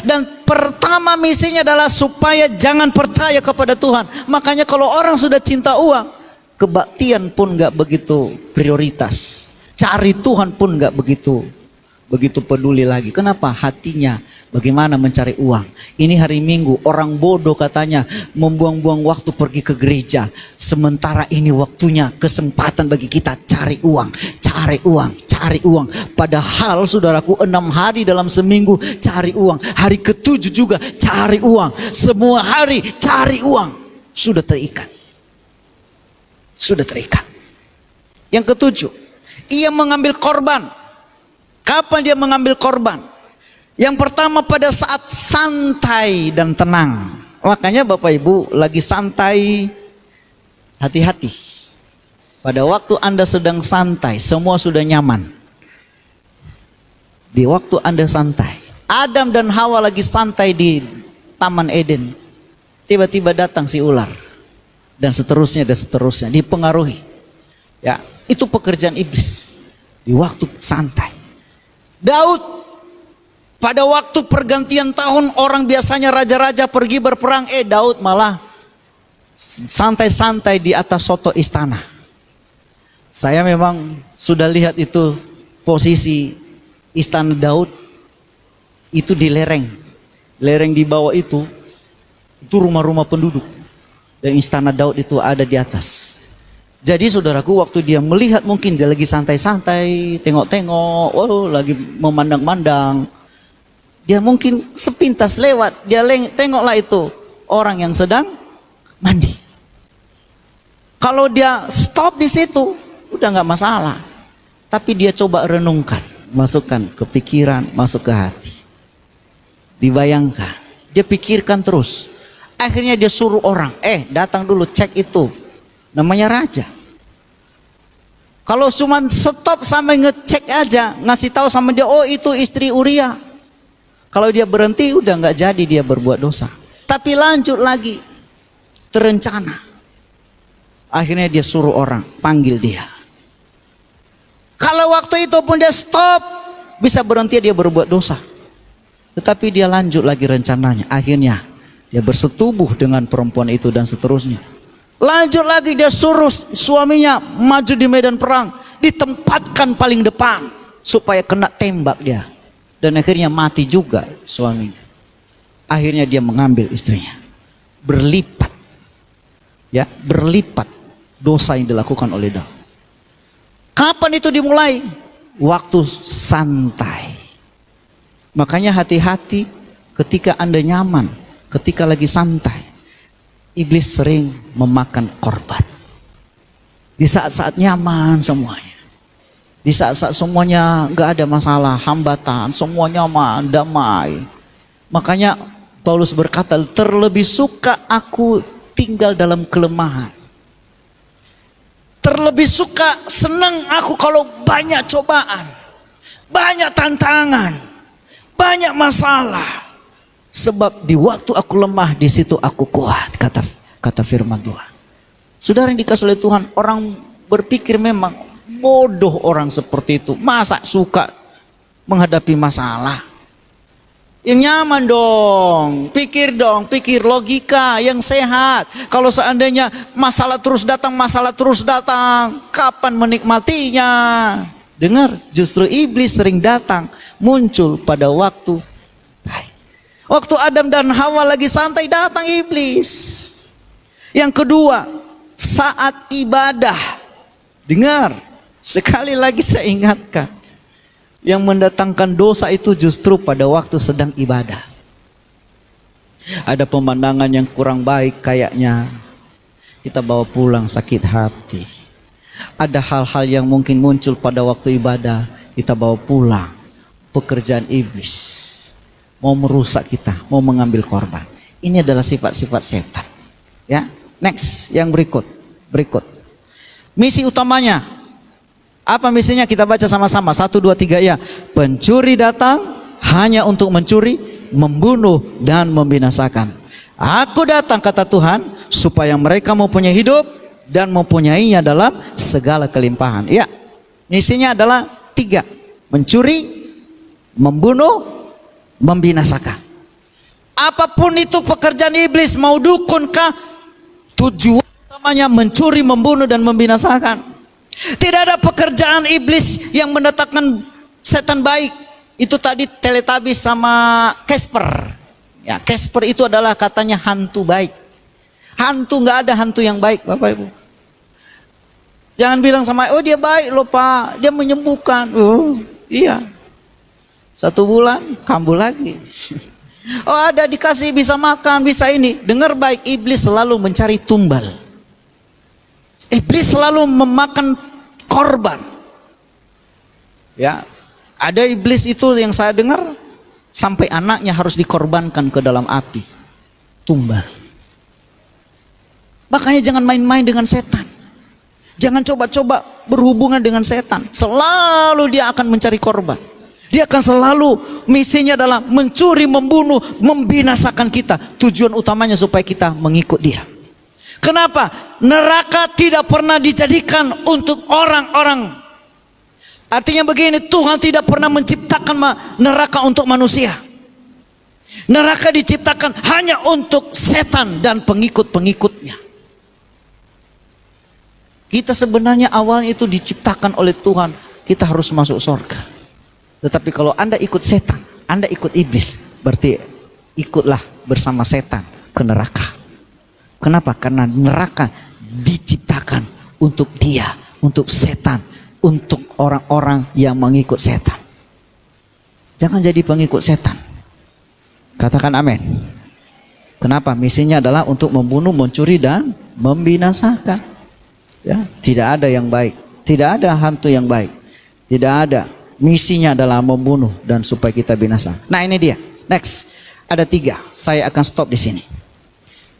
Dan pertama misinya adalah supaya jangan percaya kepada Tuhan. Makanya kalau orang sudah cinta uang, kebaktian pun gak begitu prioritas. Cari Tuhan pun gak begitu peduli lagi. Kenapa? Hatinya bagaimana mencari uang. Ini hari Minggu, orang bodoh katanya membuang-buang waktu pergi ke gereja. Sementara ini waktunya, kesempatan bagi kita cari uang, cari uang, cari uang. Padahal saudaraku 6 hari dalam seminggu cari uang. Hari ke-7 juga cari uang. Semua hari cari uang. Sudah terikat. Sudah terikat. Yang ke-7, ia mengambil korban. Kapan dia mengambil korban? Yang pertama pada saat santai dan tenang. Makanya Bapak Ibu lagi santai, hati-hati. Pada waktu Anda sedang santai, semua sudah nyaman. Di waktu Anda santai, Adam dan Hawa lagi santai di Taman Eden. Tiba-tiba datang si ular. Dan seterusnya, dipengaruhi. Ya, itu pekerjaan iblis. Di waktu santai. Daud, pada waktu pergantian tahun orang biasanya raja-raja pergi berperang, Daud malah santai-santai di atas soto istana. Saya memang sudah lihat itu posisi istana Daud itu di lereng. Lereng di bawah itu rumah-rumah penduduk. Dan istana Daud itu ada di atas. Jadi saudaraku waktu dia melihat mungkin dia lagi santai-santai, tengok-tengok, lagi memandang-mandang. Dia mungkin sepintas lewat, dia tengoklah itu orang yang sedang mandi. Kalau dia stop di situ, udah nggak masalah. Tapi dia coba renungkan, masukkan ke pikiran, masuk ke hati. Dibayangkan, dia pikirkan terus. Akhirnya dia suruh orang, datang dulu cek itu. Namanya raja. Kalau cuma stop sampai ngecek aja, ngasih tahu sama dia, itu istri Uria. Kalau dia berhenti, udah nggak jadi dia berbuat dosa. Tapi lanjut lagi, terencana. Akhirnya dia suruh orang, panggil dia. Kalau waktu itu pun dia stop, bisa berhenti dia berbuat dosa. Tetapi dia lanjut lagi rencananya. Akhirnya dia bersetubuh dengan perempuan itu dan seterusnya. Lanjut lagi dia suruh suaminya maju di medan perang, ditempatkan paling depan supaya kena tembak dia, dan akhirnya mati juga suaminya. Akhirnya dia mengambil istrinya. Berlipat, ya, berlipat dosa yang dilakukan oleh Daud. Kapan itu dimulai? Waktu santai. Makanya hati-hati ketika Anda nyaman, ketika lagi santai. Iblis sering memakan korban. Di saat-saat nyaman semuanya. Di saat-saat semuanya gak ada masalah, hambatan, semua nyaman, damai. Makanya Paulus berkata, terlebih suka aku tinggal dalam kelemahan. Terlebih suka, senang aku kalau banyak cobaan, banyak tantangan, banyak masalah. Sebab di waktu aku lemah, di situ aku kuat, kata firman Tuhan. Saudara yang dikasih oleh Tuhan, orang berpikir memang bodoh orang seperti itu. Masa suka menghadapi masalah? Yang nyaman dong, pikir logika yang sehat. Kalau seandainya masalah terus datang, kapan menikmatinya? Dengar, justru iblis sering datang, muncul pada waktu Adam dan Hawa lagi santai, datang iblis. Yang kedua, saat ibadah. Dengar, sekali lagi saya ingatkan, yang mendatangkan dosa itu justru pada waktu sedang ibadah. Ada pemandangan yang kurang baik kayaknya, kita bawa pulang sakit hati. Ada hal-hal yang mungkin muncul pada waktu ibadah, kita bawa pulang. Pekerjaan iblis mau merusak kita, mau mengambil korban. Ini adalah sifat-sifat setan. Ya, next, yang berikut. Misi utamanya, apa misinya? Kita baca sama-sama. 1, 2, 3 ya. Pencuri datang hanya untuk mencuri, membunuh dan membinasakan. Aku datang, kata Tuhan, supaya mereka mempunyai hidup dan mempunyainya dalam segala kelimpahan. Ya, misinya adalah 3: mencuri, membunuh, membinasakan. Apapun itu pekerjaan iblis, mau dukun kah, tujuan utamanya mencuri, membunuh dan membinasakan. Tidak ada pekerjaan iblis yang mendatangkan setan baik. Itu tadi Teletubbies sama Casper. Ya, Casper itu adalah katanya hantu baik. Hantu, nggak ada hantu yang baik, Bapak Ibu. Jangan bilang sama, oh dia baik loh Pak, dia menyembuhkan. Oh iya, 1 bulan kambuh lagi. Oh ada dikasih bisa makan, bisa ini. Dengar baik, iblis selalu mencari tumbal. Iblis selalu memakan korban. Ya, ada iblis itu yang saya dengar sampai anaknya harus dikorbankan ke dalam api. Tumbal. Makanya jangan main-main dengan setan. Jangan coba-coba berhubungan dengan setan. Selalu dia akan mencari korban. Dia akan selalu misinya adalah mencuri, membunuh, membinasakan kita. Tujuan utamanya supaya kita mengikut dia. Kenapa? Neraka tidak pernah dijadikan untuk orang-orang. Artinya begini, Tuhan tidak pernah menciptakan neraka untuk manusia. Neraka diciptakan hanya untuk setan dan pengikut-pengikutnya. Kita sebenarnya awalnya itu diciptakan oleh Tuhan, kita harus masuk surga. Tetapi kalau Anda ikut setan, Anda ikut iblis, berarti ikutlah bersama setan ke neraka. Kenapa? Karena neraka diciptakan untuk dia, untuk setan, untuk orang-orang yang mengikut setan. Jangan jadi pengikut setan. Katakan amin. Kenapa? Misinya adalah untuk membunuh, mencuri dan membinasakan. Ya, tidak ada yang baik, tidak ada hantu yang baik, tidak ada. Misinya adalah membunuh dan supaya kita binasa. Nah ini dia. Next, ada 3. Saya akan stop di sini.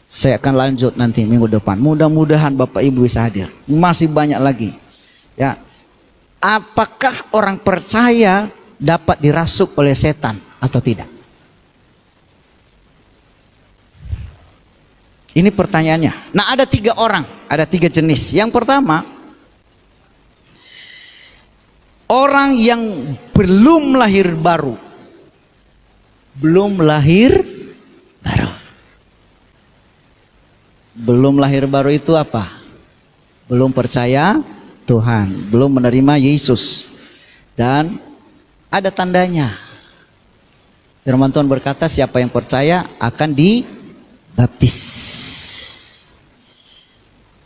Saya akan lanjut nanti minggu depan. Mudah-mudahan Bapak Ibu bisa hadir. Masih banyak lagi. Ya, apakah orang percaya dapat dirasuk oleh setan atau tidak? Ini pertanyaannya. Nah ada 3 orang, ada 3 jenis. Yang pertama, orang yang belum lahir baru. Belum lahir baru. Belum lahir baru itu apa? Belum percaya Tuhan, belum menerima Yesus. Dan ada tandanya. Firman Tuhan berkata, siapa yang percaya akan dibaptis.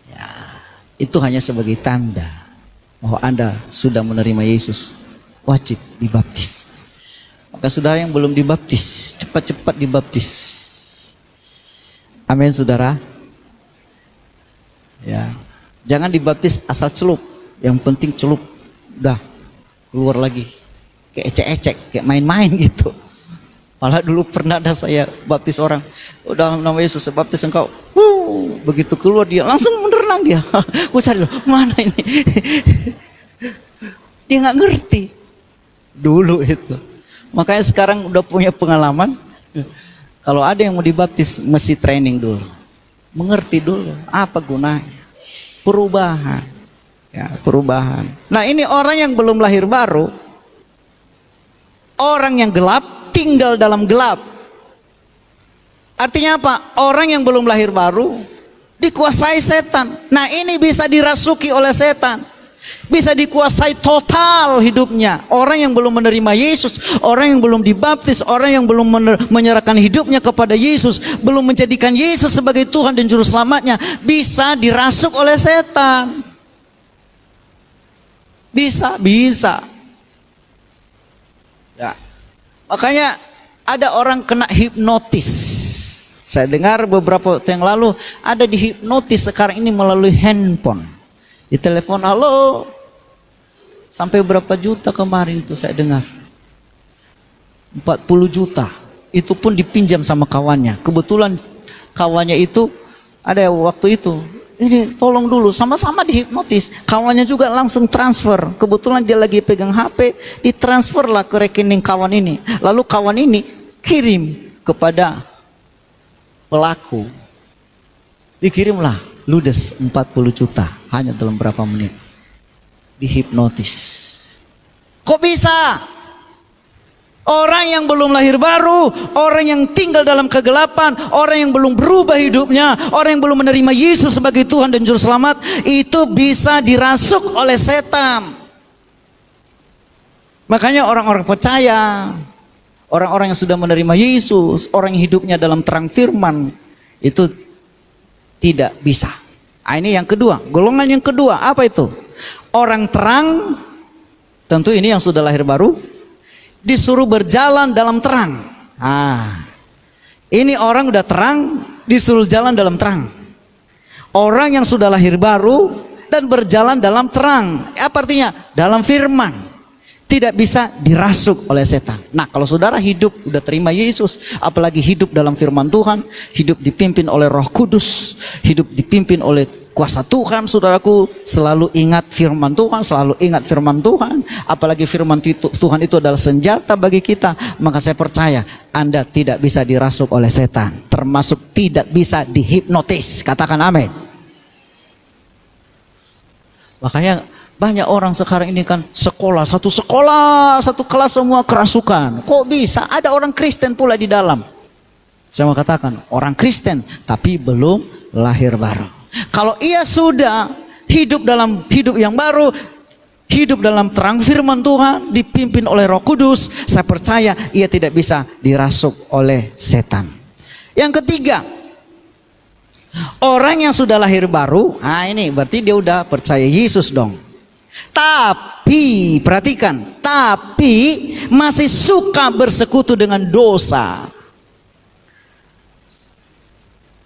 Ya, itu hanya sebagai tanda bahwa Anda sudah menerima Yesus, wajib dibaptis. Maka saudara yang belum dibaptis, cepat-cepat dibaptis. Amin saudara. Ya, jangan dibaptis asal celup. Yang penting celup, udah keluar lagi, kayak ecek-ecek, kayak main-main gitu. Malah dulu pernah ada saya baptis orang, udah nama Yesus saya baptis engkau. Begitu keluar dia langsung merenang dia. Gue cari loh, mana ini? Dia nggak ngerti dulu itu. Makanya sekarang udah punya pengalaman. Kalau ada yang mau dibaptis mesti training dulu, mengerti dulu apa gunanya. Perubahan, ya perubahan. Nah ini orang yang belum lahir baru, orang yang gelap tinggal dalam gelap. Artinya apa? Orang yang belum lahir baru dikuasai setan. Nah ini bisa dirasuki oleh setan. Bisa dikuasai total hidupnya. Orang yang belum menerima Yesus, orang yang belum dibaptis, orang yang belum menyerahkan hidupnya kepada Yesus, belum menjadikan Yesus sebagai Tuhan dan Juru Selamatnya, bisa dirasuk oleh setan. Bisa. Ya. Makanya ada orang kena hipnotis. Saya dengar beberapa waktu yang lalu ada dihipnotis sekarang ini melalui handphone. Di telepon, halo. Sampai berapa juta kemarin itu saya dengar. 40 juta. Itu pun dipinjam sama kawannya. Kebetulan kawannya itu ada waktu itu. Ini tolong dulu, sama-sama dihipnotis. Kawannya juga langsung transfer. Kebetulan dia lagi pegang HP, ditransferlah ke rekening kawan ini. Lalu kawan ini kirim kepada pelaku. Dikirimlah ludes 40 juta hanya dalam berapa menit. Dihipnotis. Kok bisa? Orang yang belum lahir baru, orang yang tinggal dalam kegelapan, orang yang belum berubah hidupnya, orang yang belum menerima Yesus sebagai Tuhan dan Juru Selamat, itu bisa dirasuk oleh setan. Makanya orang-orang percaya, orang-orang yang sudah menerima Yesus, orang yang hidupnya dalam terang firman, itu tidak bisa. Nah, ini yang kedua, golongan yang kedua, apa itu? Orang terang, tentu ini yang sudah lahir baru, disuruh berjalan dalam terang. Ini orang udah terang, disuruh jalan dalam terang. Orang yang sudah lahir baru dan berjalan dalam terang, apa artinya? Dalam firman. Tidak bisa dirasuk oleh setan. Nah, kalau saudara hidup udah terima Yesus, apalagi hidup dalam firman Tuhan, hidup dipimpin oleh Roh Kudus, hidup dipimpin oleh kuasa Tuhan, saudaraku, selalu ingat firman Tuhan, selalu ingat firman Tuhan. Apalagi firman Tuhan itu adalah senjata bagi kita. Maka saya percaya Anda tidak bisa dirasuk oleh setan, termasuk tidak bisa dihipnotis. Katakan amin. Makanya banyak orang sekarang ini kan sekolah, satu kelas semua kerasukan. Kok bisa? Ada orang Kristen pula di dalam. Saya mau katakan, orang Kristen tapi belum lahir baru. Kalau ia sudah hidup dalam hidup yang baru, hidup dalam terang firman Tuhan, dipimpin oleh Roh Kudus, saya percaya ia tidak bisa dirasuk oleh setan. Yang ketiga, orang yang sudah lahir baru, nah ini berarti dia udah percaya Yesus dong. Tapi, perhatikan, tapi masih suka bersekutu dengan dosa.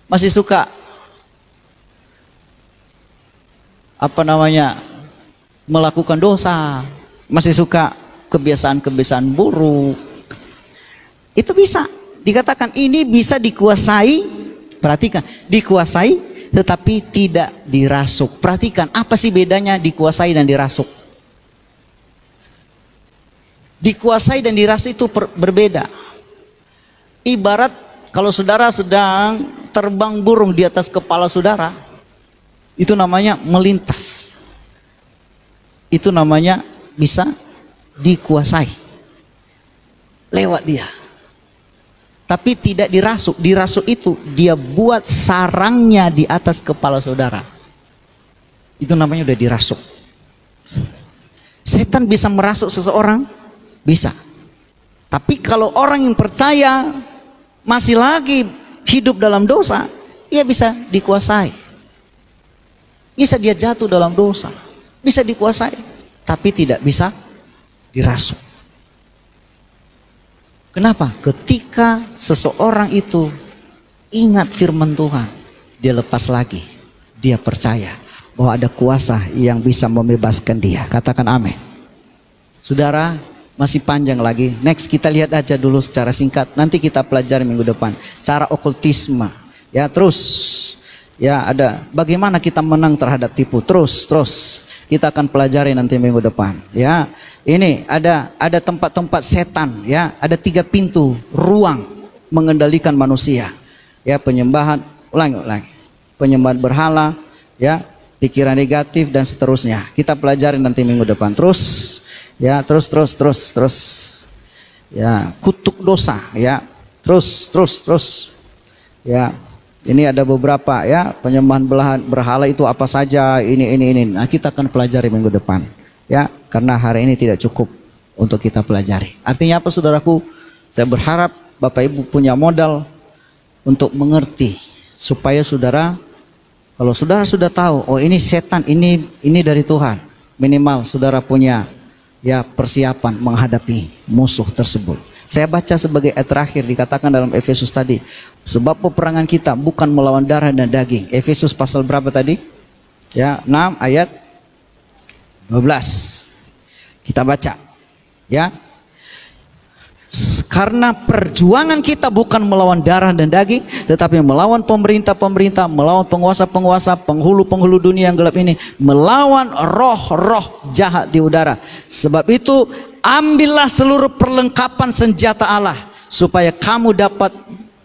Masih suka melakukan dosa, masih suka kebiasaan-kebiasaan buruk. Itu bisa dikatakan ini bisa dikuasai. Perhatikan, dikuasai tetapi tidak dirasuk. Perhatikan, apa sih bedanya dikuasai dan dirasuk? Dikuasai dan dirasuk itu berbeda. Ibarat kalau saudara sedang terbang burung di atas kepala saudara, itu namanya melintas. Itu namanya bisa dikuasai. Lewat dia. Tapi tidak dirasuk. Dirasuk itu dia buat sarangnya di atas kepala saudara. Itu namanya udah dirasuk. Setan bisa merasuk seseorang? Bisa. Tapi kalau orang yang percaya masih lagi hidup dalam dosa, ia bisa dikuasai. Bisa dia jatuh dalam dosa, bisa dikuasai, tapi tidak bisa dirasuk. Kenapa? Ketika seseorang itu ingat firman Tuhan, dia lepas lagi. Dia percaya bahwa ada kuasa yang bisa membebaskan dia. Katakan amin. Saudara, masih panjang lagi. Next kita lihat aja dulu secara singkat. Nanti kita pelajari minggu depan. Cara okultisme. Ya, terus. Ya, ada bagaimana kita menang terhadap tipu. Terus. Kita akan pelajari nanti minggu depan. Ya, ini ada tempat-tempat setan. Ya, ada 3 pintu ruang mengendalikan manusia. Ya, penyembahan, ulangi. Penyembahan berhala, ya, pikiran negatif dan seterusnya. Kita pelajari nanti minggu depan. Terus, ya, terus. Ya, kutuk dosa, ya. Terus. Ya. Ini ada beberapa ya, penyembahan berhala itu apa saja, ini. Nah, kita akan pelajari minggu depan. Ya, karena hari ini tidak cukup untuk kita pelajari. Artinya apa saudaraku? Saya berharap Bapak Ibu punya modal untuk mengerti supaya saudara, kalau saudara sudah tahu, oh ini setan, ini dari Tuhan, minimal saudara punya ya persiapan menghadapi musuh tersebut. Saya baca sebagai ayat terakhir dikatakan dalam Efesus tadi, sebab peperangan kita bukan melawan darah dan daging. Efesus pasal berapa tadi? Ya, 6 ayat 12. Kita baca. Ya. Karena perjuangan kita bukan melawan darah dan daging, tetapi melawan pemerintah-pemerintah, melawan penguasa-penguasa, penghulu-penghulu dunia yang gelap ini, melawan roh-roh jahat di udara. Sebab itu ambillah seluruh perlengkapan senjata Allah, supaya kamu dapat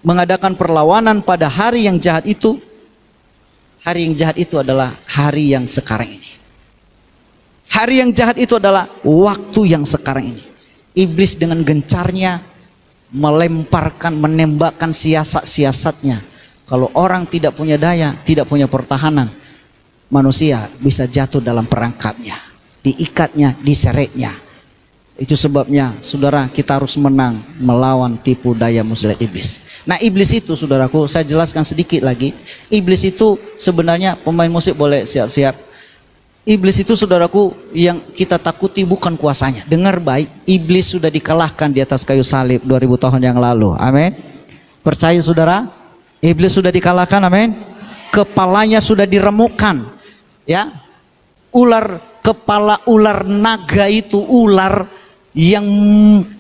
mengadakan perlawanan pada hari yang jahat itu. Hari yang jahat itu adalah hari yang sekarang ini. Hari yang jahat itu adalah waktu yang sekarang ini. Iblis dengan gencarnya melemparkan, menembakkan siasat-siasatnya. Kalau orang tidak punya daya, tidak punya pertahanan, manusia bisa jatuh dalam perangkapnya, diikatnya, diseretnya. Itu sebabnya saudara, kita harus menang melawan tipu daya muslihat iblis. Nah, iblis itu saudaraku, saya jelaskan sedikit lagi. Iblis itu sebenarnya, pemain musik boleh siap-siap. Iblis itu saudaraku yang kita takuti bukan kuasanya. Dengar baik, iblis sudah dikalahkan di atas kayu salib 2000 tahun yang lalu. Amin. Percaya saudara? Iblis sudah dikalahkan, amin. Kepalanya sudah diremukkan. Ya. Kepala ular naga itu, ular yang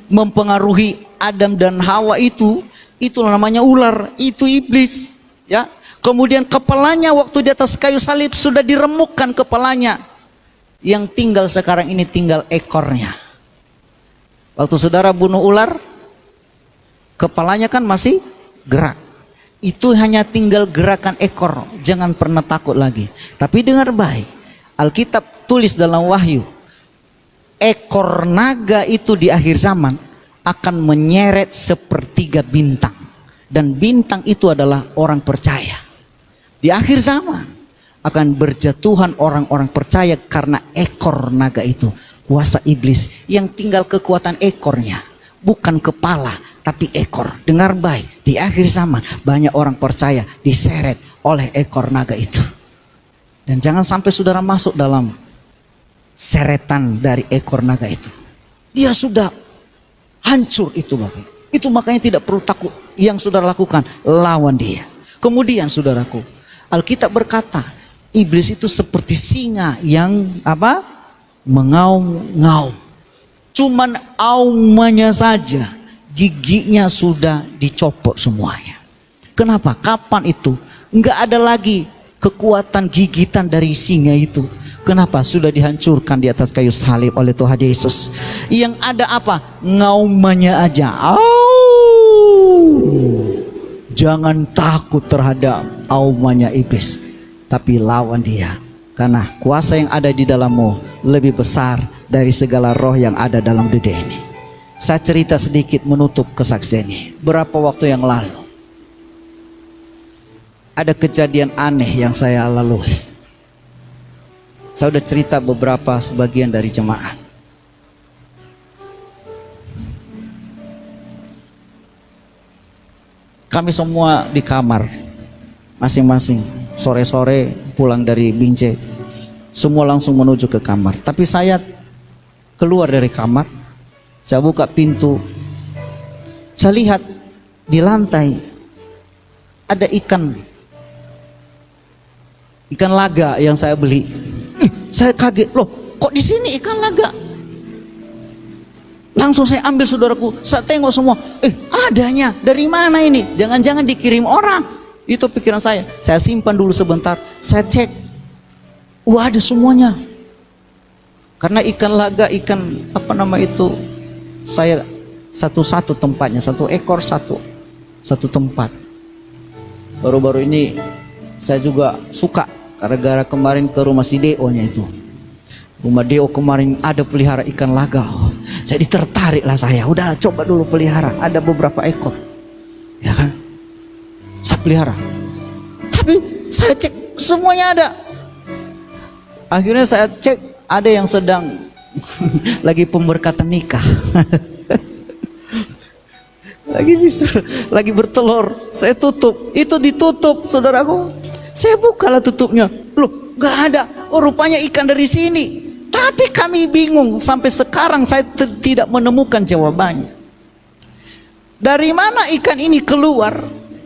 mempengaruhi Adam dan Hawa itu namanya ular, itu iblis. Ya. Kemudian kepalanya waktu di atas kayu salib sudah diremukkan kepalanya. Yang tinggal sekarang ini tinggal ekornya. Waktu saudara bunuh ular, kepalanya kan masih gerak. Itu hanya tinggal gerakan ekor. Jangan pernah takut lagi. Tapi dengar baik, Alkitab tulis dalam Wahyu, ekor naga itu di akhir zaman akan menyeret sepertiga bintang. Dan bintang itu adalah orang percaya. Di akhir zaman akan berjatuhan orang-orang percaya karena ekor naga itu, kuasa iblis yang tinggal kekuatan ekornya, bukan kepala tapi ekor. Dengar baik, di akhir zaman banyak orang percaya diseret oleh ekor naga itu. Dan jangan sampai saudara masuk dalam seretan dari ekor naga itu. Dia sudah hancur itu Bapak. Itu makanya tidak perlu takut. Yang saudara lakukan, lawan dia. Kemudian saudaraku, Alkitab berkata, iblis itu seperti singa yang apa? Mengaum-ngaum. Cuman aumannya saja, giginya sudah dicopot semuanya. Kenapa? Kapan itu? Enggak ada lagi kekuatan gigitan dari singa itu. Kenapa? Sudah dihancurkan di atas kayu salib oleh Tuhan Yesus. Yang ada apa? Ngaumannya aja. Jangan takut terhadap aumannya iblis, tapi lawan dia. Karena kuasa yang ada di dalammu lebih besar dari segala roh yang ada dalam dunia ini. Saya cerita sedikit menutup kesaksian ini. Berapa waktu yang lalu, ada kejadian aneh yang saya lalui. Saya sudah cerita beberapa sebagian dari jemaat. Kami semua di kamar masing-masing. Sore-sore pulang dari Binjai, semua langsung menuju ke kamar. Tapi saya keluar dari kamar, saya buka pintu, saya lihat di lantai ada ikan laga yang saya beli. Saya kaget, loh kok di sini ikan laga? Langsung saya ambil saudaraku, saya tengok semua, adanya, dari mana ini? Jangan-jangan dikirim orang. Itu pikiran saya. Saya simpan dulu sebentar, saya cek. Wah, ada semuanya. Karena ikan laga, ikan apa nama itu, saya satu-satu tempatnya, satu ekor satu tempat. Baru-baru ini saya juga suka, gara-gara kemarin ke rumah si Deo-nya itu. Rumah Deo kemarin ada pelihara ikan laga. Jadi tertarik lah saya. Udah coba dulu pelihara. Ada beberapa ekor, ya kan? Saya pelihara. Tapi saya cek semuanya ada. Akhirnya saya cek ada yang sedang lagi pemberkatan nikah. lagi bertelur. Saya tutup, itu ditutup, saudaraku. Saya bukalah tutupnya, loh nggak ada. Oh rupanya ikan dari sini. Tapi kami bingung, sampai sekarang saya tidak menemukan jawabannya. Dari mana ikan ini keluar?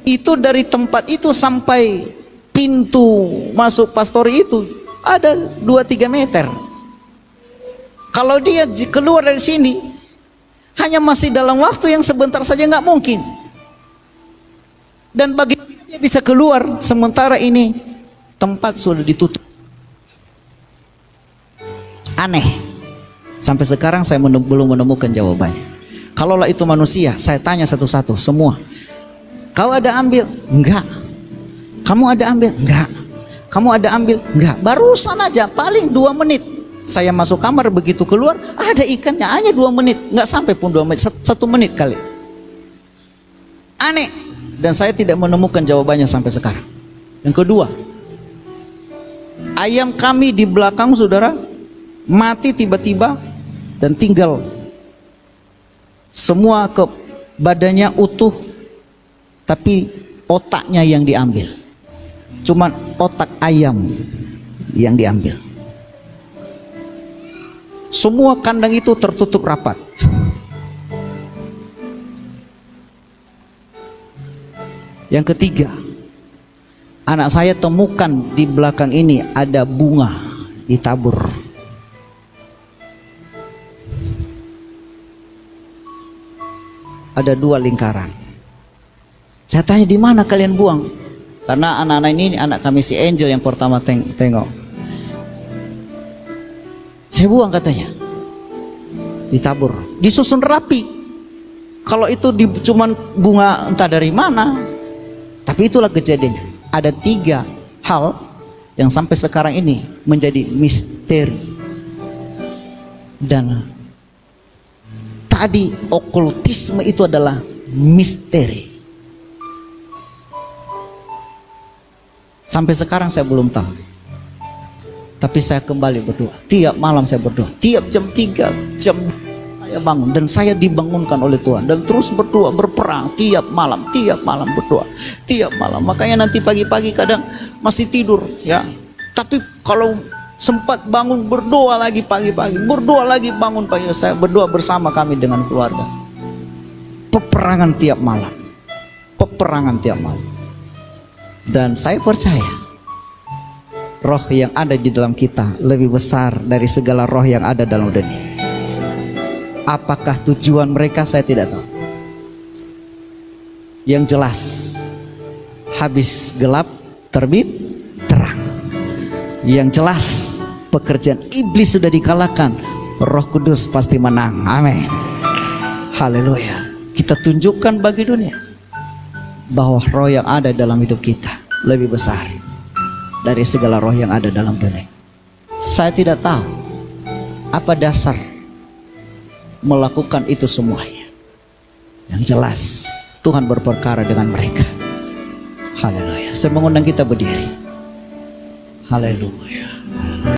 Itu dari tempat itu sampai pintu masuk pastori itu ada 2-3 meter. Kalau dia keluar dari sini, hanya masih dalam waktu yang sebentar saja, nggak mungkin. Dan bagaimana dia bisa keluar sementara ini tempat sudah ditutup? Aneh. Sampai sekarang saya belum menemukan jawabannya. Kalaulah itu manusia, saya tanya satu-satu semua. Kau ada ambil? Enggak. Kamu ada ambil? Enggak. Kamu ada ambil? Enggak. Barusan aja, paling 2 menit. Saya masuk kamar, begitu keluar ada ikannya, hanya 2 menit, nggak sampai pun 2 menit, 1 menit kali. Aneh, dan saya tidak menemukan jawabannya sampai sekarang. Yang kedua, ayam kami di belakang, saudara, mati tiba-tiba dan tinggal semua ke badannya utuh, tapi otaknya yang diambil. Cuman otak ayam yang diambil. Semua kandang itu tertutup rapat. Yang ketiga, anak saya temukan di belakang ini ada bunga ditabur. Ada 2 lingkaran. Saya tanya, di mana kalian buang? Karena anak-anak ini anak kami si Angel yang pertama tengok. Saya buang katanya, ditabur, disusun rapi. Kalau itu cuman bunga entah dari mana. Tapi itulah kejadiannya. Ada 3 hal yang sampai sekarang ini menjadi misteri. Dan tadi okultisme itu adalah misteri. Sampai sekarang saya belum tahu. Tapi saya kembali berdoa. Tiap malam saya berdoa. Tiap jam 3 jam saya bangun. Dan saya dibangunkan oleh Tuhan. Dan terus berdoa, berperang. Tiap malam berdoa. Tiap malam. Makanya nanti pagi-pagi kadang masih tidur, ya. Tapi kalau sempat bangun, berdoa lagi pagi-pagi. Berdoa lagi bangun pagi. Saya berdoa bersama kami dengan keluarga. Peperangan tiap malam. Peperangan tiap malam. Dan saya percaya roh yang ada di dalam kita lebih besar dari segala roh yang ada dalam dunia. Apakah tujuan mereka saya tidak tahu. Yang jelas, habis gelap terbit terang. Yang jelas, pekerjaan iblis sudah dikalahkan. Roh Kudus pasti menang. Amin. Haleluya. Kita tunjukkan bagi dunia bahwa roh yang ada dalam hidup kita lebih besar dari segala roh yang ada dalam dunia. Saya tidak tahu apa dasar melakukan itu semuanya. Yang jelas Tuhan berperkara dengan mereka. Haleluya. Saya mengundang kita berdiri. Haleluya.